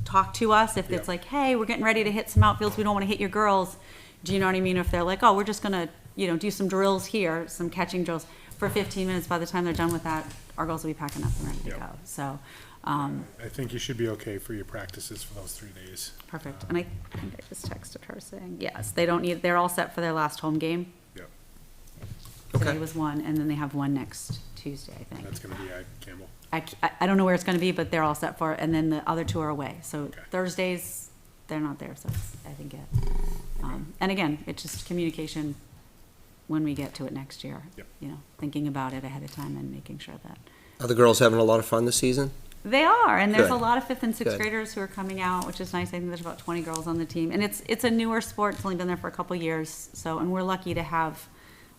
talk to us if it's Yeah. like, hey, we're getting ready to hit some outfields, we don't want to hit your girls. Do you know what I mean? If they're like, oh, we're just gonna, do some drills here, some catching drills for 15 minutes. By the time they're done with that, our girls will be packing up and ready to Yeah. go. So, I think you should be okay for your practices for those 3 days. perfect. And I think I just texted her saying, yes, they're all set for their last home game. Yep, Today Okay. was one, and then they have one next Tuesday, I think. that's gonna be at Campbell. I don't know where it's gonna be, but they're all set for it, and then the other two are away. So Okay. Thursdays, they're not there, so it's, I think and again, it's just communication when we get to it next year. Yep. Thinking about it ahead of time and making sure that. Are the girls having a lot of fun this season? They are, and there's a Good. lot of fifth and sixth Good. graders who are coming out, which is nice. I think there's about 20 girls on the team, and it's a newer sport. It's only been there for a couple years, so, and we're lucky to have,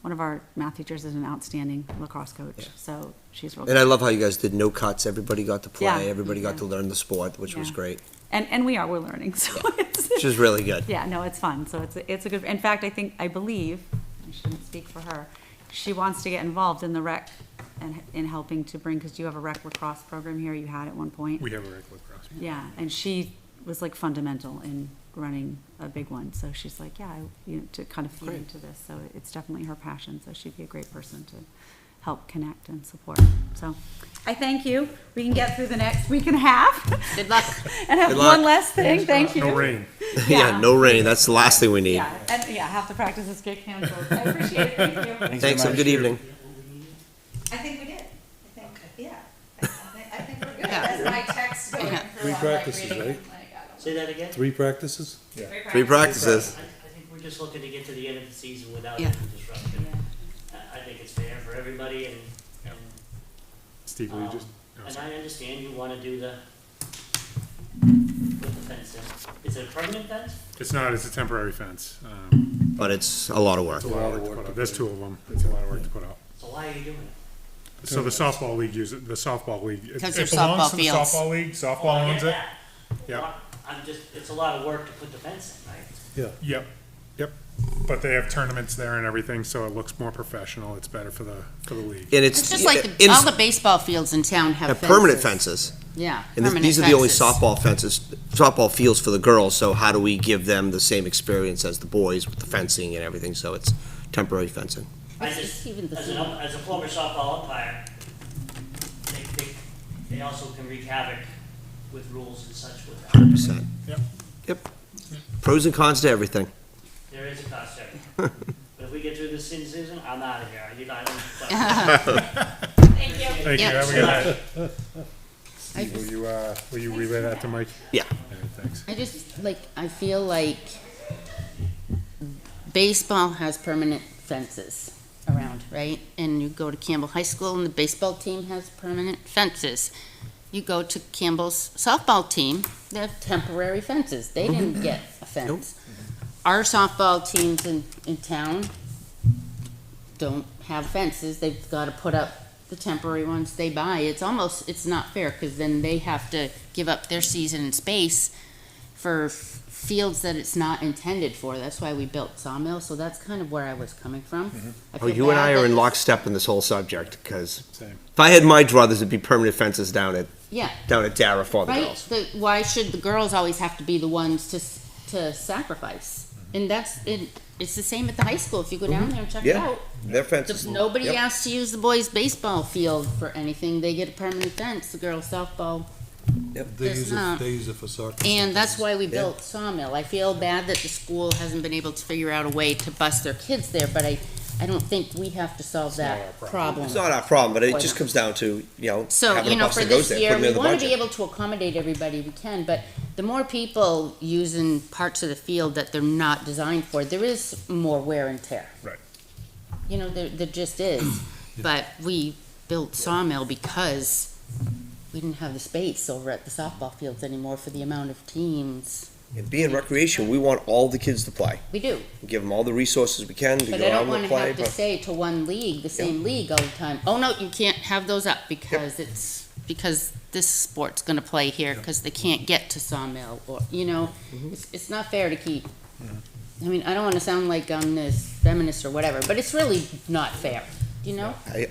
one of our math teachers is an outstanding lacrosse coach, Yeah. so she's real And I love how you guys did no cuts, everybody got to play, Yeah. everybody got Yeah. to learn the sport, which was Yeah. great, And we're learning, so it's. which is really good. Yeah, no, it's fun. So it's a good, in fact, I believe, I shouldn't speak for her, she wants to get involved in the rec and in helping to bring, because you have a rec lacrosse program here, you had at one point. We have a rec lacrosse. Yeah, and she was like fundamental in running a big one. So she's like, yeah, to kind of feed Great. into this. So it's definitely her passion. So she'd be a great person to help connect and support. So I thank you. We can get through the next week and a half. Good luck. And have Good luck. one last thing. Thank you. No rain. Yeah, no rain, that's the last thing we need. Yeah, and, yeah, half the practices get canceled. I appreciate it, thank you. Thanks, have a good evening. I think we did. I think, yeah. I think we're good. That's my text going Yeah. through. Three I'm like practices, reading, right? like, I don't know. Say that again? 3 practices? Three practices. I think we're just looking to get to the end of the season without Yeah. any disruption. Yeah. I think it's fair for everybody and, Steve, will you just? oh, and sorry. I understand you wanna do put the fence in. Is it a permanent fence? It's not, it's a temporary fence. But it's a lot of work. It's a lot of work to put out. There's 2 of them. It's a lot of work to put out. So why are you doing it? So the softball league uses, the softball league. it- 'Cause it they're belongs softball to the fields. Softball league, Oh, softball I get owns it. that. Yeah. Well, I'm just, it's a lot of work to put the fence in, right? Yeah. Yep. But they have tournaments there and everything, so it looks more professional. It's better for the league. And It's just like all the baseball fields in town have fences. permanent fences. Yeah, And permanent these are the only fences. softball fences, softball fields for the girls, so how do we give them the same experience as the boys with the fencing and everything, so it's temporary fencing. I It's just, even the as field. as a former softball umpire, they also can wreak havoc with rules and such with that. 100%. Yep. Yep. Pros and cons to everything. There is a cost to everything. But if we get through this season, I'm out of here. I don't. Thank you. Thank you, Yeah. have a good night. I Steve, will you relay that to Mike? Yeah. Yeah, thanks. I feel like baseball has permanent fences around, right? And you go to Campbell High School and the baseball team has permanent fences. You go to Campbell's softball team, they have temporary fences. They didn't get a fence. Our softball teams in town don't have fences. They've got to put up the temporary ones they buy. It's not fair because then they have to give up their season and space for fields that it's not intended for. That's why we built Sawmill, so that's kind of where I was coming from. I Oh, feel you and bad I are that- in lockstep in this whole subject, because Same. if I had my druthers, it'd be permanent fences down at Yeah, Dara for the right. girls. Why should the girls always have to be the ones to sacrifice? And it's the same at the high school. If you go down there and check it Yeah. out, Their fences. nobody Yep. asks to use the boys' baseball field for anything. They get a permanent fence. The girls' softball. They It's use not. it, they use it for soccer. And that's why we Yeah. built Sawmill. I feel bad that the school hasn't been able to figure out a way to bus their kids there, but I don't think we have to solve not our that problem. problem. It's not our problem, but it Why just not? comes down to, So, having a bus for that goes this there, year, putting we it in the wanna be budget. able to accommodate everybody we can, but the more people using parts of the field that they're not designed for, there is more wear and tear. Right. There just is. But we built Sawmill because we didn't have the space over at the softball fields anymore for the amount of teams. And being recreation, we want all the kids to play. We do. Give them all the resources we can to But go I don't out and wanna play. have to say to one league, the same league all the time, oh no, you can't have those up because because this sport's gonna play here, cause they can't get to Sawmill, or, it's not fair to keep. I mean, I don't wanna sound like I'm this feminist or whatever, but it's really not fair, I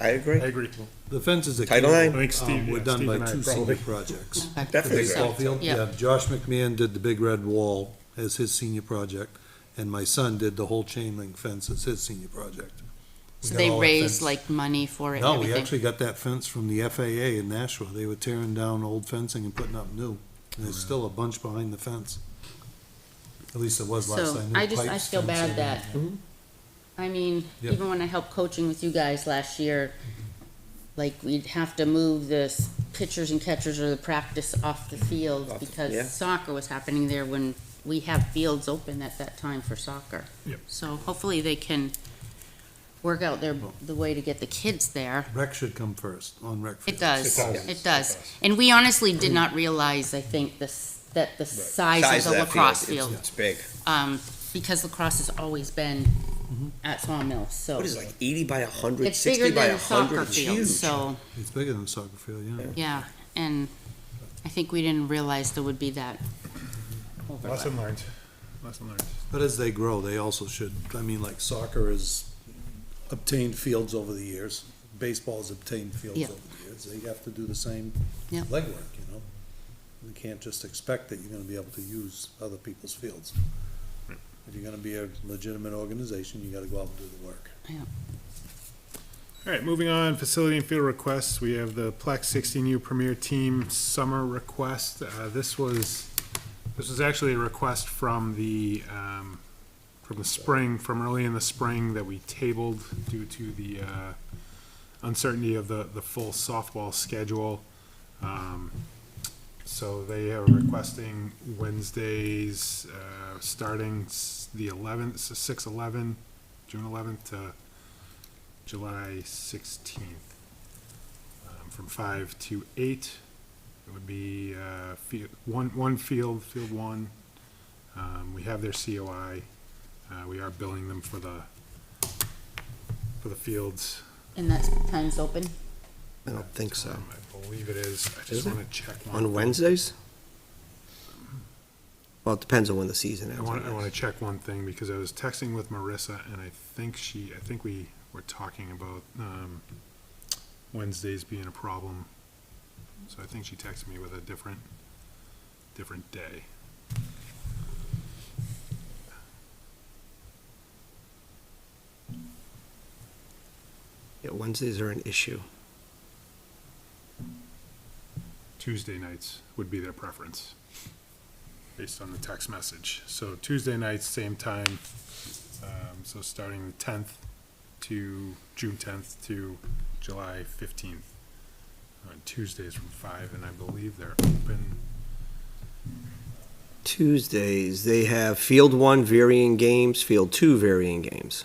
agree. I agree. The fences at Title Campbell, I think Steve- were yeah, done Steve by and I 2 probably- senior projects. Definitely Baseball agree. field, Yeah. yeah, Josh McMahon did the big red wall as his senior project, and my son did the whole chain link fence as his senior project. We So got they all that raised fence. like money for it and No, we everything. actually got that fence from the FAA in Nashua. They were tearing down old fencing and putting up new. And there's still a bunch behind the fence. At least it was last So, I knew. I Pipes, feel bad fencing. that, I mean, Yep. even when I helped coaching with you guys last year, like, we'd have to move the pitchers and catchers or the practice off the field yeah. because soccer was happening there when we have fields open at that time for soccer. Yep. So hopefully they can work out the way to get the kids there. Rec should come first on rec field. It does, It does. it does. And we honestly did not realize, I think, that the size Size of the that lacrosse field, field, it's big. because lacrosse has always been at Sawmill, so. What is it, like 80 by 100, It's 60 bigger by than a 100? soccer It's field, huge. so, It's bigger than a soccer field, yeah. yeah, and I think we didn't realize there would be that overlap. Lesson learned. Lesson learned. But as they grow, they also should, like soccer has obtained fields over the years. Baseball has obtained fields Yeah. over the years. They have to do the same Yeah. legwork, We can't just expect that you're gonna be able to use other people's fields. If you're gonna be a legitimate organization, you gotta go out and do the work. All right, moving on, facility and field requests. We have the Plex 16U Premier Team Summer Request. This was This was actually a request from the spring, from early in the spring that we tabled due to the uncertainty of the full softball schedule. So they are requesting Wednesdays, starting the 11th, so 6/11, June 11th to July 16th. From 5 to 8. It would be one field one. We have their COI. We are billing them for the fields. And that time's open? I don't think so. I believe it is. I Is just it? want to check one. On Wednesdays? Well, it depends on when the season ends. I want guess. to check one thing because I was texting with Marissa and I think we were talking about Wednesdays being a problem. So I think she texted me with a different day. Yeah, Wednesdays are an issue. Tuesday nights would be their preference, based on the text message. So Tuesday nights, same time, so starting the 10th to June 10th to July 15th. On Tuesdays from 5, and I believe they're open. Tuesdays, they have Field 1 varying games, Field 2 varying games.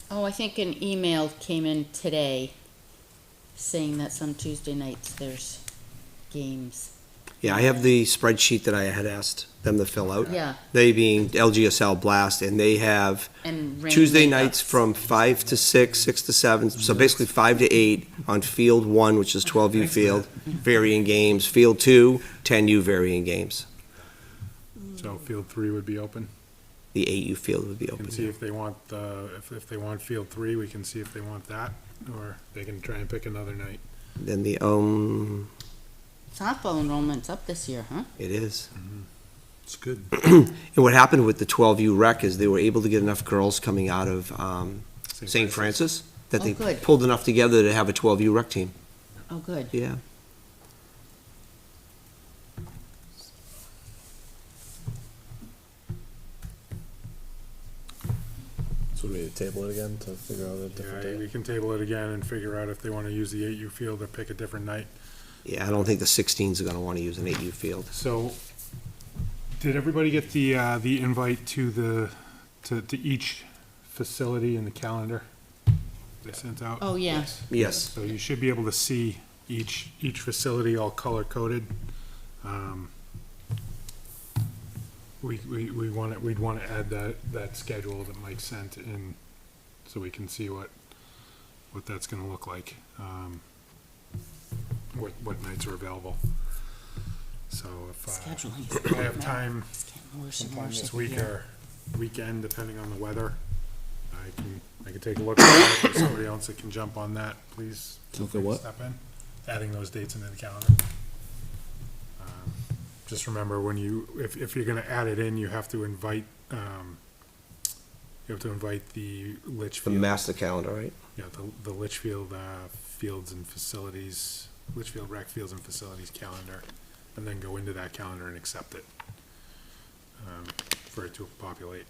Oh, I think an email came in today saying that some Tuesday nights there's games. Yeah, I have the spreadsheet that I had asked them to fill out. Yeah, They being LGSL Blast, and they have and rain Tuesday makeups. nights from 5 to 6, 6 to 7, so basically 5 to 8 on Field 1, which is 12U field, varying games. Field 2, 10U varying games. So field 3 would be open. The 8U field would be We open. can see if they want if they want field 3, we can see if they want that, or they can try and pick another night. Then the, Softball enrollment's up this year, huh? it is. It's good. And what happened with the 12U rec is they were able to get enough girls coming out of St. Francis that Oh, they good. pulled enough together to have a 12U rec team. Oh, good. Yeah. So we need to table it again to figure out a different Yeah, day? we can table it again and figure out if they want to use the 8U field or pick a different night. Yeah, I don't think the 16s are going to want to use an 8U field. So, did everybody get the invite to each facility in the calendar they sent out? Oh, yeah. Yes. So you should be able to see each facility all color coded. We'd want to add that schedule that Mike sent in, so we can see what that's gonna look like. What nights are available. So if I have time It's getting worse and sometime worse this every week year. or weekend, depending on the weather, I can take a look at it. If there's somebody else that can jump on that, please feel Look at free to what? step in, adding those dates into the calendar. Just remember, if you're gonna add it in, you have to invite the The Litchfield. master calendar, right? Yeah, the Litchfield fields and facilities, Litchfield rec fields and facilities calendar, and then go into that calendar and accept it, for it to populate.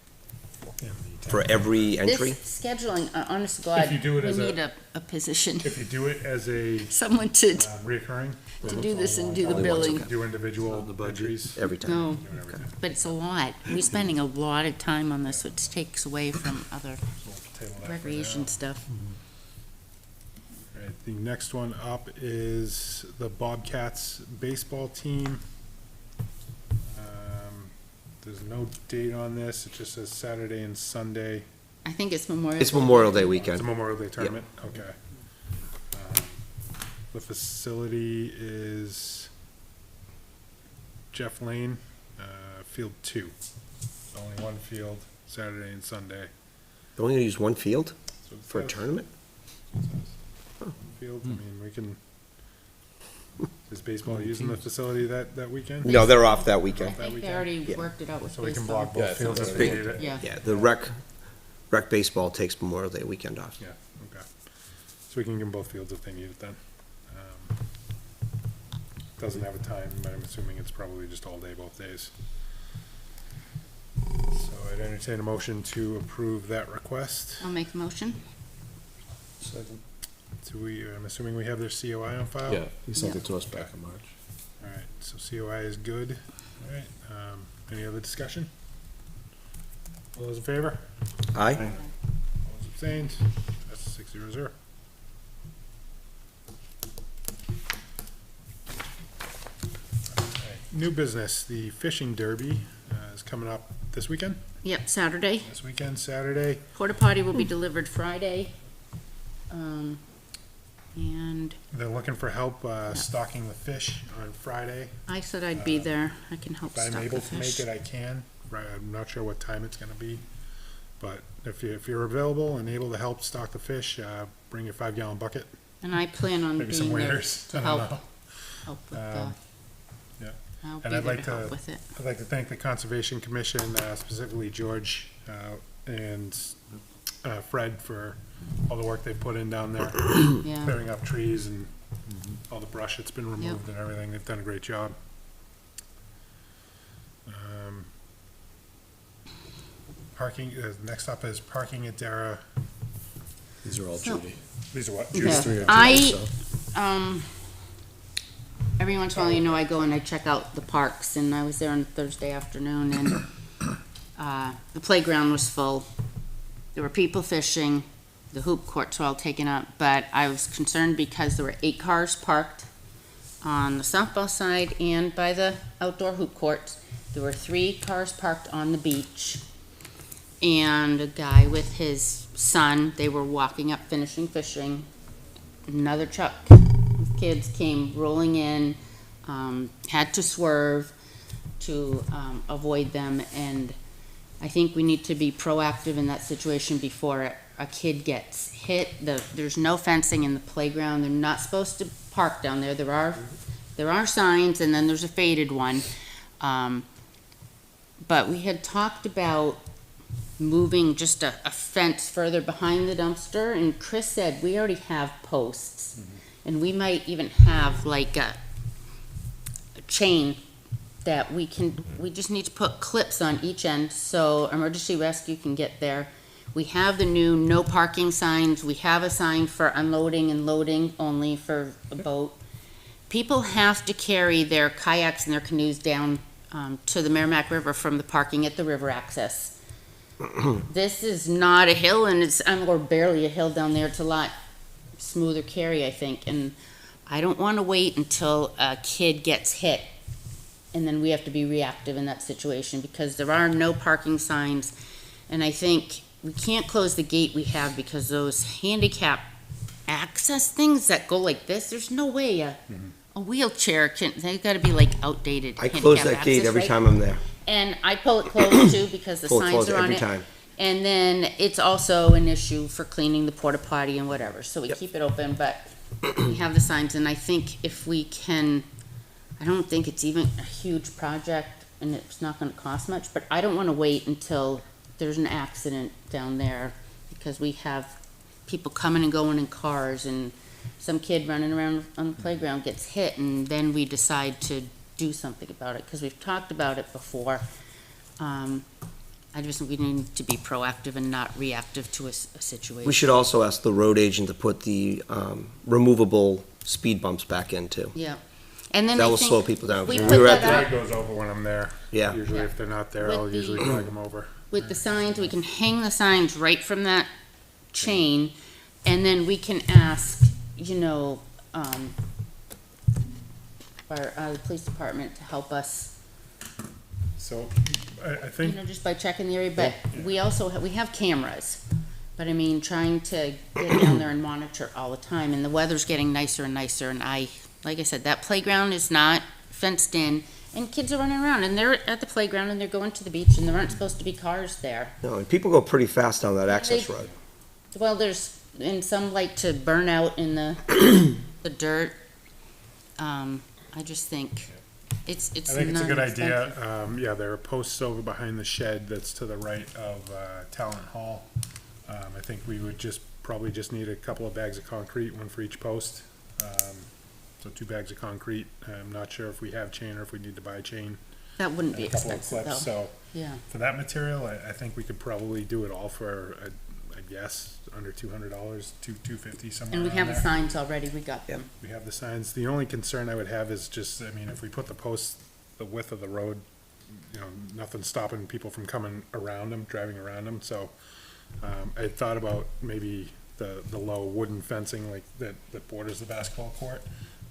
in the For town. every entry? This scheduling, honest to God, If you do it we as a- need a position, If you do it as a someone to reoccurring, do this and do the Only once, billing. okay. do individual entries. Every time. No, do it every time. but it's a lot. We're spending a lot of time on this, which takes away from other So we'll table that for recreation now. stuff. All right, the next one up is the Bobcats baseball team. There's no date on this, it just says Saturday and Sunday. I think it's Memorial. It's Memorial Day It's a weekend. Memorial Day tournament, okay. The facility is Jeff Lane, Field 2. Only one field, Saturday and Sunday. They're only going to use one field So it for a says- tournament? One Field, I mean, we can, is baseball using the facility that weekend? No, they're off that I weekend. that think they weekend? already Yeah. worked it out with So we can baseball. block Yeah, I both think fields if that's we big. need it? Yeah. Yeah, the rec baseball takes Memorial Day weekend off. Yeah, okay. So we can give them both fields if they need it then. Doesn't have a time, but I'm assuming it's probably just all day, both days. So I'd entertain a motion to approve that request. I'll make a motion. Second. I'm assuming we have their COI on file? Yeah, he sent it to us back in March. All right, so COI is good. All right, any other discussion? All those in favor? Aye. All those abstained? That's 6-0-0. New business, the fishing derby is coming up this weekend, Yep, Saturday. Saturday. Porta potty will be delivered Friday. And They're looking for help stocking the fish on Friday. I said I'd be there. I can help If I'm stock the able to make fish. it, I can. Right, I'm not sure what time it's gonna be. But if you're available and able to help stock the fish, bring your 5-gallon bucket, And I plan on maybe some being there waders. to I help, don't know. help with Um, the, yeah. I'll be And I'd there like to help to- with it. I'd like to thank the Conservation Commission, specifically George and Fred for all the work they've put in down there, Yeah, clearing up trees and all the brush that's been removed and everything. They've done a great job. Parking, next up is parking at Dara. These are all So- Judy. These are what? Yeah. These three are I- Judy, so. every once in a while, I go and I check out the parks, and I was there on Thursday afternoon, and the playground was full. There were people fishing, the hoop courts were all taken up, but I was concerned because there were 8 cars parked on the softball side and by the outdoor hoop courts. There were 3 cars parked on the beach, and a guy with his son, they were walking up, finishing fishing. Another truck with kids came rolling in, had to swerve to avoid them, and I think we need to be proactive in that situation before a kid gets hit. There's no fencing in the playground. They're not supposed to park down there. There are signs, and then there's a faded one. But we had talked about moving just a fence further behind the dumpster, and Chris said we already have posts, and we might even have like a chain that we just need to put clips on each end so emergency rescue can get there. We have the new no parking signs. We have a sign for unloading and loading only for a boat. People have to carry their kayaks and their canoes down to the Merrimack River from the parking at the river access. This is not a hill, and or barely a hill down there. It's a lot smoother carry, I think, and I don't want to wait until a kid gets hit, and then we have to be reactive in that situation, because there are no parking signs, and I think we can't close the gate we have, because those handicap access things that go like this, there's no way a wheelchair they've got to be like outdated. I close handicap that gate access, every right? time I'm there. And I pull it closed too, because the Pull it signs closed are on every it. time. And then it's also an issue for cleaning the porta potty and whatever, so we Yep. keep it open, but we have the signs, and I think if we can, I don't think it's even a huge project, and it's not gonna cost much, but I don't wanna wait until there's an accident down there, because we have people coming and going in cars, and some kid running around on the playground gets hit, and then we decide to do something about it, because we've talked about it before. We need to be proactive and not reactive to a situation. We should also ask the road agent to put the removable speed bumps back in too. Yeah, and then That I will think slow people down. we We put were at that the- up. Flag goes over when I'm there. Yeah. Usually Yeah. if they're not there, With I'll usually the- flag them over. With the signs, we can hang the signs right from that chain, and then we can ask, the police department to help us, So, I think, just by checking the area, but we also, we have cameras. But I mean, trying to get down there and monitor all the time, and the weather's getting nicer and nicer, and like I said, that playground is not fenced in, and kids are running around, and they're at the playground, and they're going to the beach, and there aren't supposed to be cars there. No, and people go pretty fast down that access They- road. Well, and some like to burn out in the, the dirt. I just think it's I think it's a not good expensive. idea. Yeah, there are posts over behind the shed that's to the right of Talent Hall. I think we would probably just need a couple of bags of concrete, one for each post. So 2 bags of concrete. I'm not sure if we have chain or if we need to buy chain. That wouldn't be and a couple of expensive, clips, though. so Yeah. for that material, I think we could probably do it all for, I guess, under $200, $250, somewhere And we around have the there. signs already, we got them. We have the signs. The only concern I would have is just, I mean, if we put the posts, the width of the road, you know, nothing's stopping people from coming around them, driving around them, so, I thought about maybe the low wooden fencing like that borders the basketball court,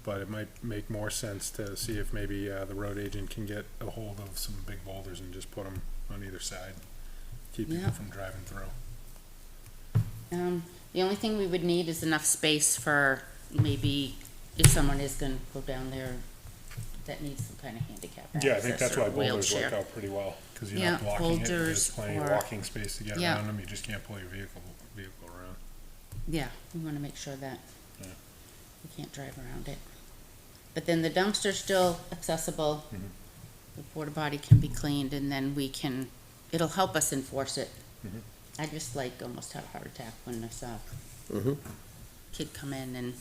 but it might make more sense to see if maybe, the road agent can get a hold of some big boulders and just put them on either side, keep people Yeah. from driving through. The only thing we would need is enough space for maybe if someone is gonna go down there that needs some kind of handicap Yeah, I think access that's or why a boulders work wheelchair. out pretty well, cause you're Yeah, not blocking it, there's boulders plenty of or- walking space to get Yeah. around them, you just can't pull your vehicle around. Yeah, we wanna make sure that Yeah. we can't drive around it. But then the dumpster's still accessible, Mhm. the porta potty can be cleaned, and then we can, it'll help us enforce it. Mhm. I just like almost had a heart attack when I saw Mhm. a kid come in and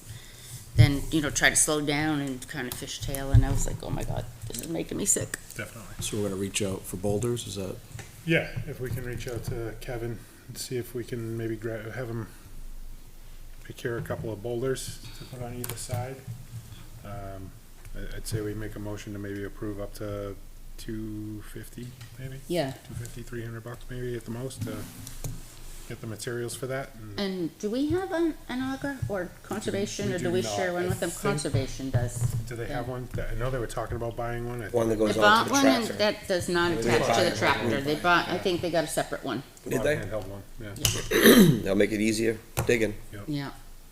then, you know, try to slow down and kind of fishtail, and I was like, oh my God, this is making me sick. Definitely. So we're gonna reach out for boulders, is that? Yeah, if we can reach out to Kevin and see if we can maybe have him procure a couple of boulders to put on either side. I'd say we make a motion to maybe approve up to $250, maybe? Yeah. $250, $300 maybe at the most to get the materials for that. And And do we have an auger or conservation, We or do do we not. share one I with them? think- Conservation does. do they have one? I know they were talking about buying one. I One that think They goes on bought to the one and tractor. that does not They attach buy to it. the tractor. They bought, I think they got a separate one. Did they? Handheld one, yeah. That'll make it easier digging. Yeah.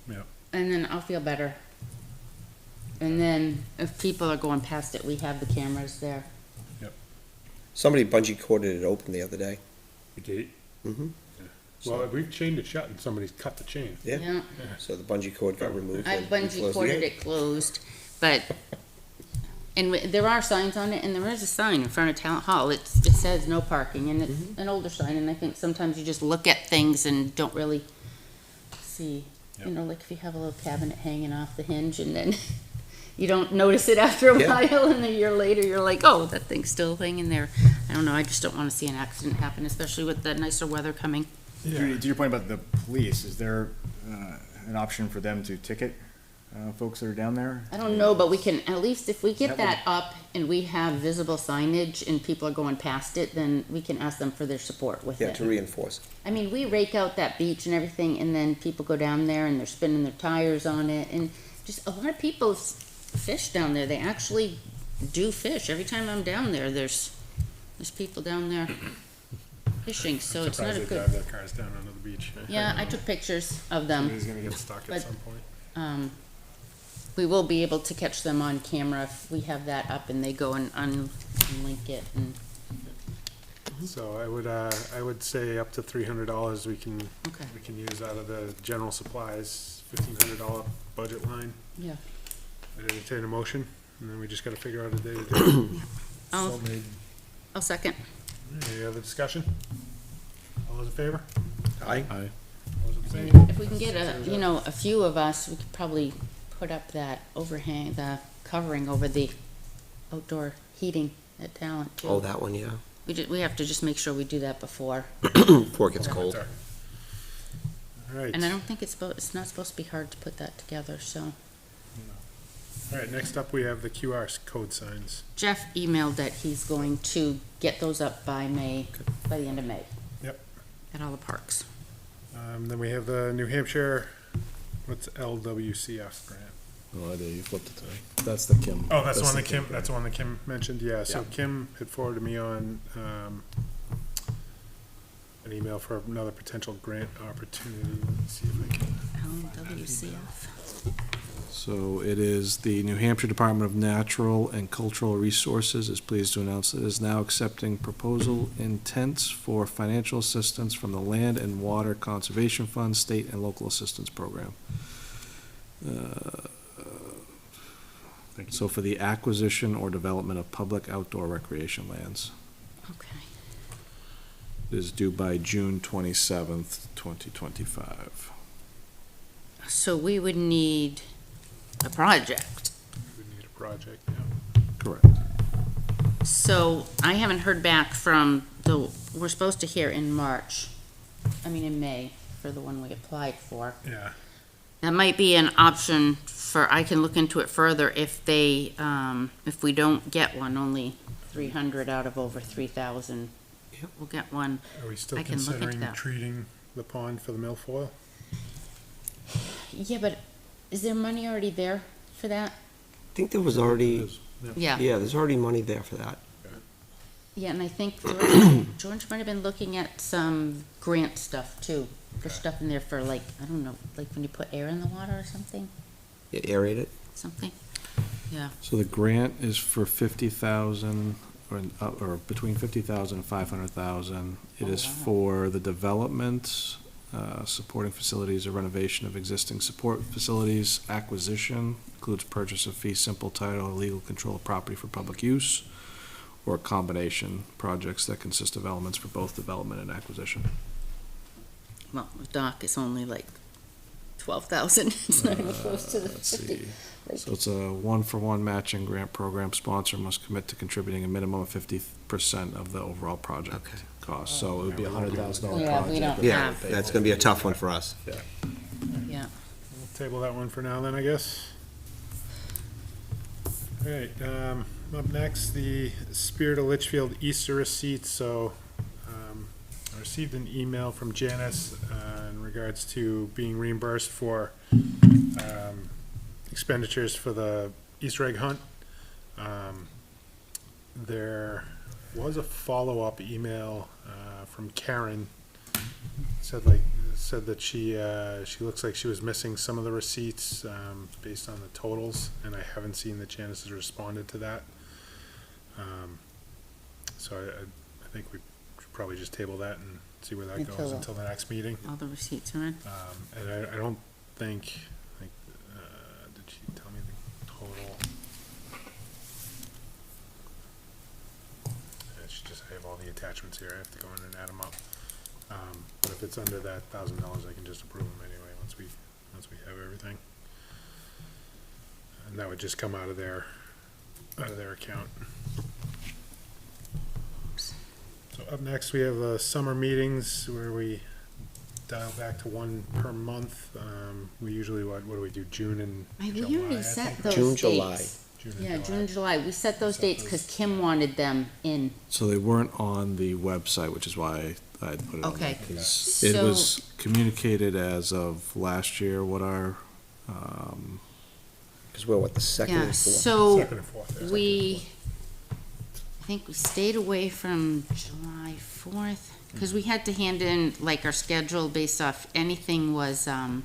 Yep. And then I'll feel better. And then if people are going past it, we have the cameras there. Somebody bungee corded it open the other day. The gate? Mm-hmm. Well, we've chained it shut and somebody's cut the chain. Yeah. So the bungee cord got removed. I and we bungee closed the corded gate. it closed, but, and there are signs on it, and there is a sign in front of Town Hall. It says no parking, and it's an older sign, and I think sometimes you just look at things and don't really see, you Yep. know, like if you have a little cabinet hanging off the hinge, and then you don't notice it after a Yeah. while, and a year later, you're like, oh, that thing's still hanging there. I don't know, I just don't wanna see an accident happen, especially with the nicer weather coming. To your point about the police, is there an option for them to ticket folks that are down there? I don't know, but we can, at least if we get That that up and we have visible signage and people are going past it, then we can ask them for their support with Yeah, it. to reinforce. I mean, we rake out that beach and everything, and then people go down there and they're spinning their tires on it, and just a lot of people fish down there. They actually do fish. Every time I'm down there, there's people down there fishing, so it's not Surprised a they good. drive their cars down onto the beach. Yeah, I took pictures of them. Somebody's gonna get stuck but- at some point. We will be able to catch them on camera if we have that up and they go and unlink it, and, So I would say up to $300 we can okay, use out of the general supplies, $1,500 budget line. yeah. I'd entertain a motion, and then we just gotta figure out a day to do it. I'll second. Any other discussion? All those in favor? Aye. Aye. All those abstaining? If we can get a few of us, we could probably put up that overhang, the covering over the outdoor heating at Talent too. Oh, that one, yeah. We have to just make sure we do that before. Before it gets cold. All right. And I don't think it's not supposed to be hard to put that together, so. All right, next up, we have the QR code signs. Jeff emailed that he's going to get those up by the end of May. Yep. At all the parks. Then we have the New Hampshire, what's LWCF grant? Oh, I did, you flipped it to me. That's the Kim. Oh, that's the one that Kim Kim, that's the one that Kim mentioned, yeah, so Yeah. Kim had forwarded me on, an email for another potential grant opportunity. Let's see if I can. LWCF. So it is the New Hampshire Department of Natural and Cultural Resources is pleased to announce that it is now accepting proposal intents for financial assistance from the Land and Water Conservation Fund, State and Local Assistance Program. So for the acquisition or development of public outdoor recreation lands. Okay. It is due by June 27th, 2025. So we would need a project. We need a project, yeah. Correct. So I haven't heard back from we're supposed to hear in May, for the one we applied for. Yeah. That might be an option I can look into it further if if we don't get one, only 300 out of over 3,000. We'll get one. Are we still I can look into considering that. treating the pond for the milfoil? Yeah, but is there money already there for that? I think there was already, Yeah. yeah, there's already money there for that. Yeah, and I think George might have been looking at some grant stuff too. There's stuff in there for I don't know, like when you put air in the water or something, Yeah, aerate it. something? Yeah. So the grant is for 50,000 or between 50,000 and 500,000. It is Oh, wow. for the development, supporting facilities or renovation of existing support facilities, acquisition, includes purchase of fee simple title or legal control of property for public use, or a combination projects that consist of elements for both development and acquisition. Well, with Doc, it's only 12,000. It's not even close to the Let's 50. see. So it's a one-for-one matching grant program. Sponsor must commit to contributing a minimum of 50% of the overall project cost. So it would be a $100,000 Yeah, project. we don't Yeah, have, that's gonna be a tough one for us. yeah. We'll table that one for now then, I guess. All right, up next, the Spirit of Litchfield Easter receipts. So, I received an email from Janice in regards to being reimbursed for expenditures for the Easter egg hunt. There was a follow-up email from Karen. Said that she looks like she was missing some of the receipts based on the totals, and I haven't seen that Janice has responded to that. So I think we should probably just table that and see where that goes until the next meeting. All the receipts are in. And I don't think, did she tell me the total? I have all the attachments here. I have to go in and add them up. But if it's under that $1,000, I can just approve them anyway, once we have everything. And that would just come out of their account. So up next, we have summer meetings where we dial back to one per month. We usually, what do we do, June and July? We already I set think? those June, dates. July. June and Yeah, July. June and July. We set those dates because Kim wanted them in. So they weren't on the website, which is why I put it on there. Okay. 'Cause it So- was communicated as of last year what our, Because we're the second Yeah, and fourth? so Second and fourth, yeah. I think we stayed away from July 4th because we had to hand in our schedule based off anything was I on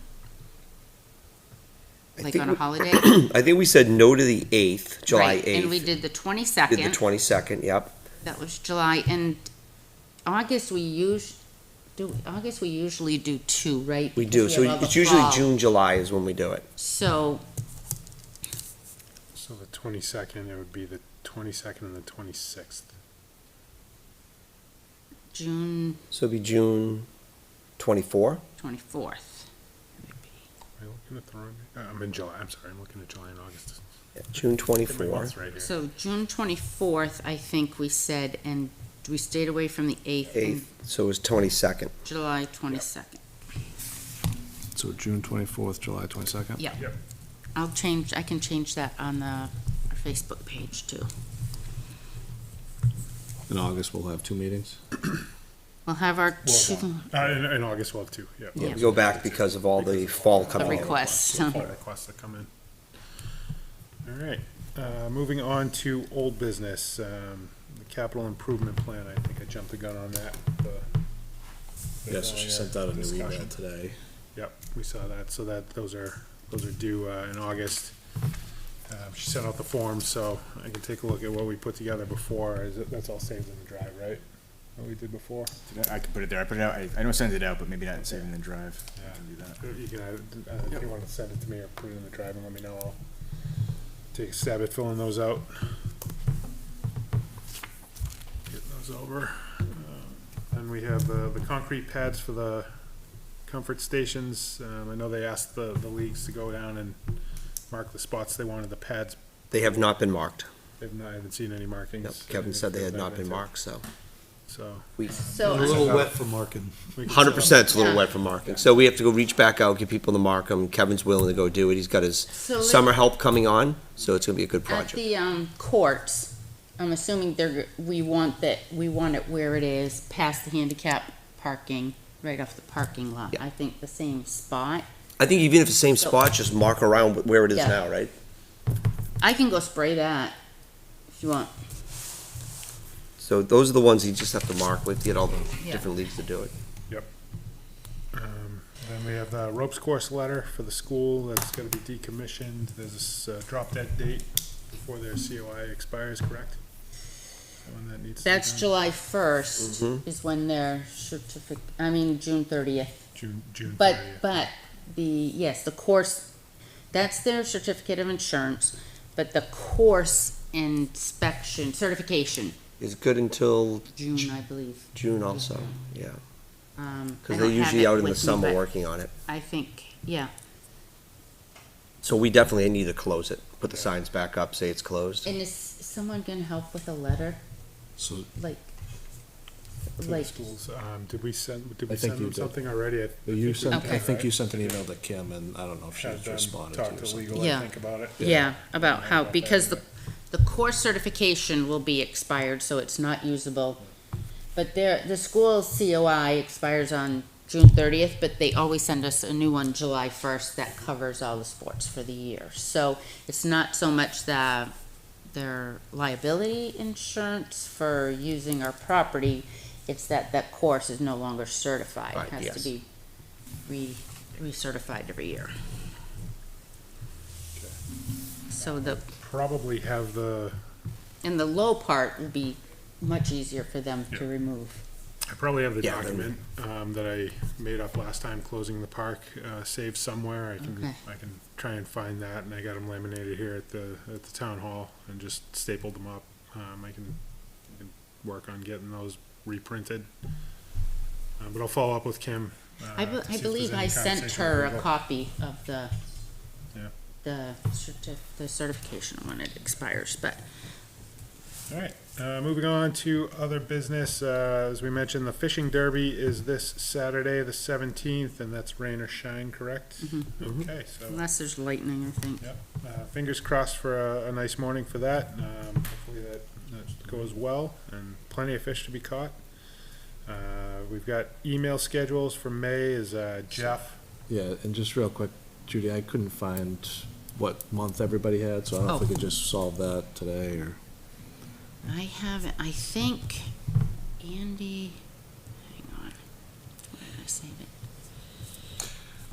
think a we- holiday. I think we said no to the 8th, July Right, 8th. and we did the Did the 22nd. 22nd, yep. That was July, and August we usually do two, right? We Because do, so have all the it's usually fall. June, July is when we do it. So, So the 22nd, it would be the 22nd and the 26th. June So it'd be June 24? 24th. Am I looking at the wrong, I'm in July, I'm sorry, I'm looking at July and August. Yeah, June Get my 24. months right here. So June 24th, I think we said, and we stayed away from the 8th and 8th, so it was 22nd. July 22nd. so June 24th, July 22nd? Yeah. Yep. I can change that on our Facebook page too. In August, we'll have two meetings? We'll have our Well two, In August, we'll have two, yeah. Yeah, we go back because of all the fall the coming in. requests. Fall requests that come in. All right, moving on to old business, the capital improvement plan. I think I jumped the gun on that. Yes, she sent out a new email Discussion. today. Yep, we saw that, so those are due in August. She sent out the forms, so I can take a look at what we put together before. That's all saved in the drive, right? What we did before? I could put it there. I put it out. I don't send it out, but maybe not saving the drive. Yeah. I can do that. You can, if you want to send it to me or put it in the drive and let me know, I'll take a stab at filling those out. Getting those over. And we have the concrete pads for the comfort stations. I know they asked the leagues to go down and mark the spots they wanted the pads. They have not been marked. I haven't seen any markings. Nope, Kevin said they had not been marked, so. So, We, A So, little wet for marking. we can 100% it's a little Yeah. wet for marking. So we have to go reach back out, get people to mark them. Kevin's willing to go do it. He's got his so summer help coming on, so it's gonna be a good at project. the, courts, I'm assuming we want it where it is, past the handicap parking, right off the parking lot. Yeah. I think the same spot. I think even if it's the same So- spot, just mark around where it is Yeah. now, right? I can go spray that if you want. So those are the ones you just have to mark with, get all the Yeah. different leagues to do it. Then we have the ropes course letter for the school that's gonna be decommissioned. There's this drop dead date before their COI expires, correct? The one that needs to be That's done? July 1st Mhm. is when their June 30th. June 30th. But yes, the course, that's their certificate of insurance, but the course inspection, certification, Is good until June, I believe. June also, yeah. I Because don't they're have usually it out in the with me, summer but working on it. I think, yeah. So we definitely need to close it, put the signs back up, say it's closed. And is someone gonna help with a letter? So Like, To the schools. Did we I send think them you did. something already? You sent, I Okay. think you sent an email to Kim, and I don't know if Had she's them responded to talk you or to something. legal, Yeah. I think, about it. yeah, about how, About because that, the course certification will be expired, so it's not usable. But the school COI expires on June 30th, but they always send us a new one July 1st that covers all the sports for the year. So it's not so much their liability insurance for using our property, it's that course is no longer certified. Right, It has yes. to be recertified every year. So Probably have and the low part will be much easier for them to Yeah. remove. I probably have the Yeah, document, that I made up last time closing the park, saved somewhere. Okay. I can try and find that, and I got them laminated here at the town hall and just stapled them up. I can work on getting those reprinted. But I'll follow up with Kim. I to see if there's believe any I sent conversation her a available. copy of the, Yeah. the certification when it expires, but All right, moving on to other business, as we mentioned, the fishing derby is this Saturday, the 17th, and that's rain or shine, correct? Okay, so, unless there's lightning, I think. fingers crossed for a nice morning for that, hopefully that goes well, and plenty of fish to be caught. We've got email schedules for May, is Jeff, Yeah, and just real quick, Judy, I couldn't find what month everybody had, so I don't know if we Oh. could just solve that today, or. I have it, I think Andy, hang on, where did I save it?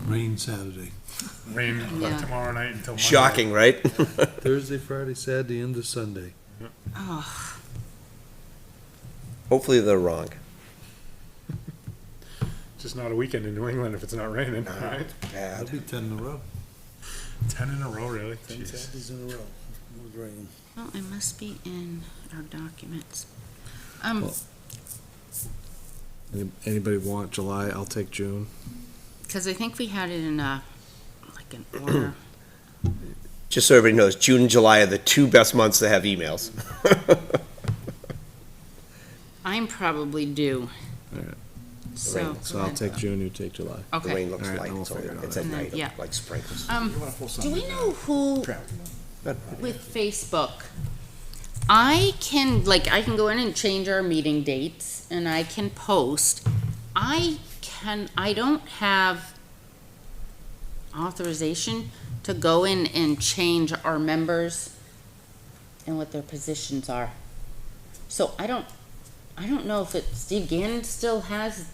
rain Saturday. rain Yeah. tomorrow night until Monday. Shocking, right? Thursday, Friday, Saturday, into Sunday. Oh, Hopefully they're wrong. Just not a weekend in New England if it's not raining, right? That'll be 10 in a row. 10 in a row, really? 10 Jeez. Saturdays in a row with rain. well, it must be in our documents. Well- Anybody want July? I'll take June. Cause I think we had it in like an order. Just so everybody knows, June and July are the two best months to have emails. I'm probably due. Alright. So, Rain. So I'll take June, you take July. The okay. rain looks All right, light, then we'll so figure it it's out. at And then, night, yeah. like sprinkles. Do we know who with Facebook? I can go in and change our meeting dates and I can post. I don't have authorization to go in and change our members and what their positions are. So I don't know if Steve Gannon still has,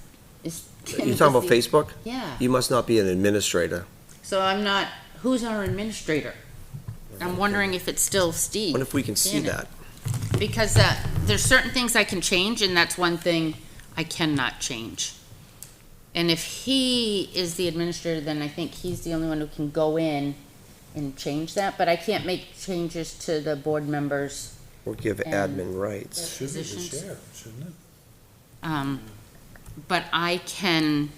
You talking about Facebook? Yeah. You must not be an administrator. So I'm not, who's our administrator? I'm wondering if it's still Steve. Wonder if we can see Gannon. that. Because there's certain things I can change, and that's one thing I cannot change. And if he is the administrator, then I think he's the only one who can go in and change that, but I can't make changes to the board members' Or give And- admin rights. Should be the Positions. sheriff, shouldn't it? But I can,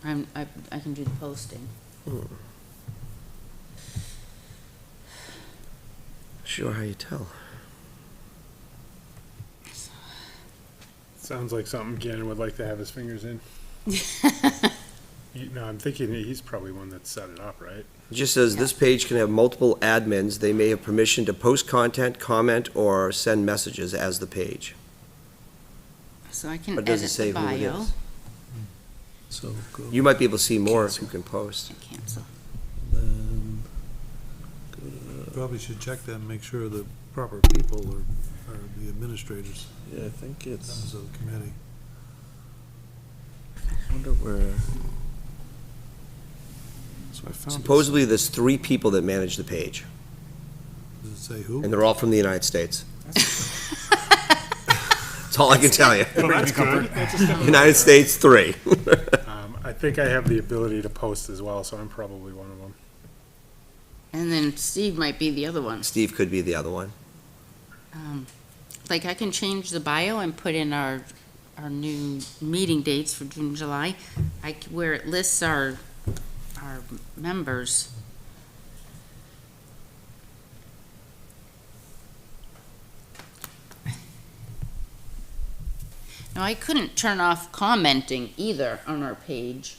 I can do the posting. Sure how you tell. Sounds like something Gannon would like to have his fingers in. No, I'm thinking he's probably one that set it up, right? It just says this page can have multiple admins. They may have permission to post content, comment, or send messages as the page. So I can But it doesn't edit say the who it bio. is. So go, You might be able to see more if you can post. And cancel. then, probably should check that and make sure the proper people are the administrators, Yeah, I think it's, members of the committee. I wonder where. So I found. Supposedly, there's 3 people that manage the page, Does it say who? and they're all from the United States. That's all I can tell you. That's good. United States, 3. I think I have the ability to post as well, so I'm probably one of them. And then Steve might be the other one. Steve could be the other one. Like I can change the bio and put in our new meeting dates for June, July. Where it lists our members. Now, I couldn't turn off commenting either on our page.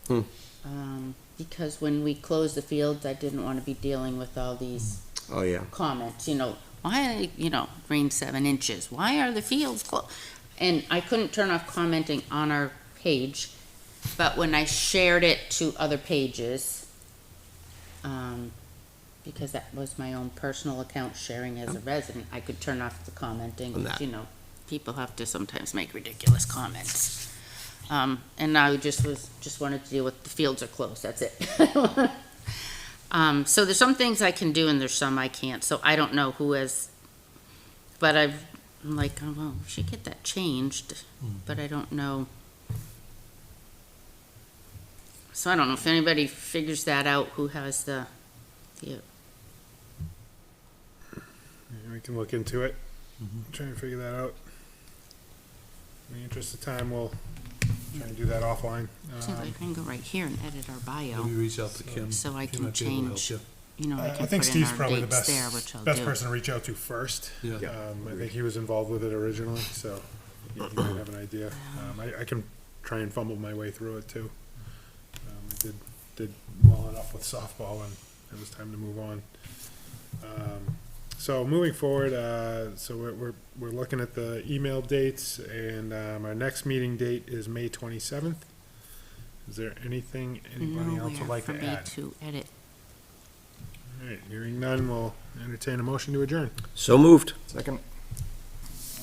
Hmm. Because when we closed the fields, I didn't want to be dealing with all these Oh, yeah. comments, why, rain 7 inches, why are the fields closed? And I couldn't turn off commenting on our page, but when I shared it to other pages, because that was my own personal account sharing as a resident, I could turn off the commenting, On that. people have to sometimes make ridiculous comments. And I just wanted to deal with the fields are closed, that's it. So there's some things I can do and there's some I can't, so I don't know who has, but I'm like, oh, well, we should get that changed, but I don't know. So I don't know if anybody figures that out, who has the Yeah, we can look into it, try and figure that out. In the interest of time, we'll try and do that offline. seems like I can go right here and edit our bio, Maybe reach out to Kim. so I He can might be able to help change, you. I I can think put in Steve's our probably the dates there, which I'll best do. person to reach out to first. Yeah. I think he was involved with it originally, so he might have an idea. I can try and fumble my way through it too. I did well enough with softball, and it was time to move on. So moving forward, so we're looking at the email dates, and our next meeting date is May 27th. Is there anything anybody else would like to for me add? to edit. All right, hearing none, we'll entertain a motion to adjourn. So moved. Second.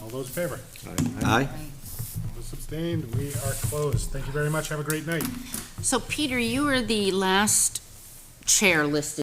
All those in favor? Aye. All those abstained? We are closed. Thank you very much. Have a great night. So Peter, you were the last chair listed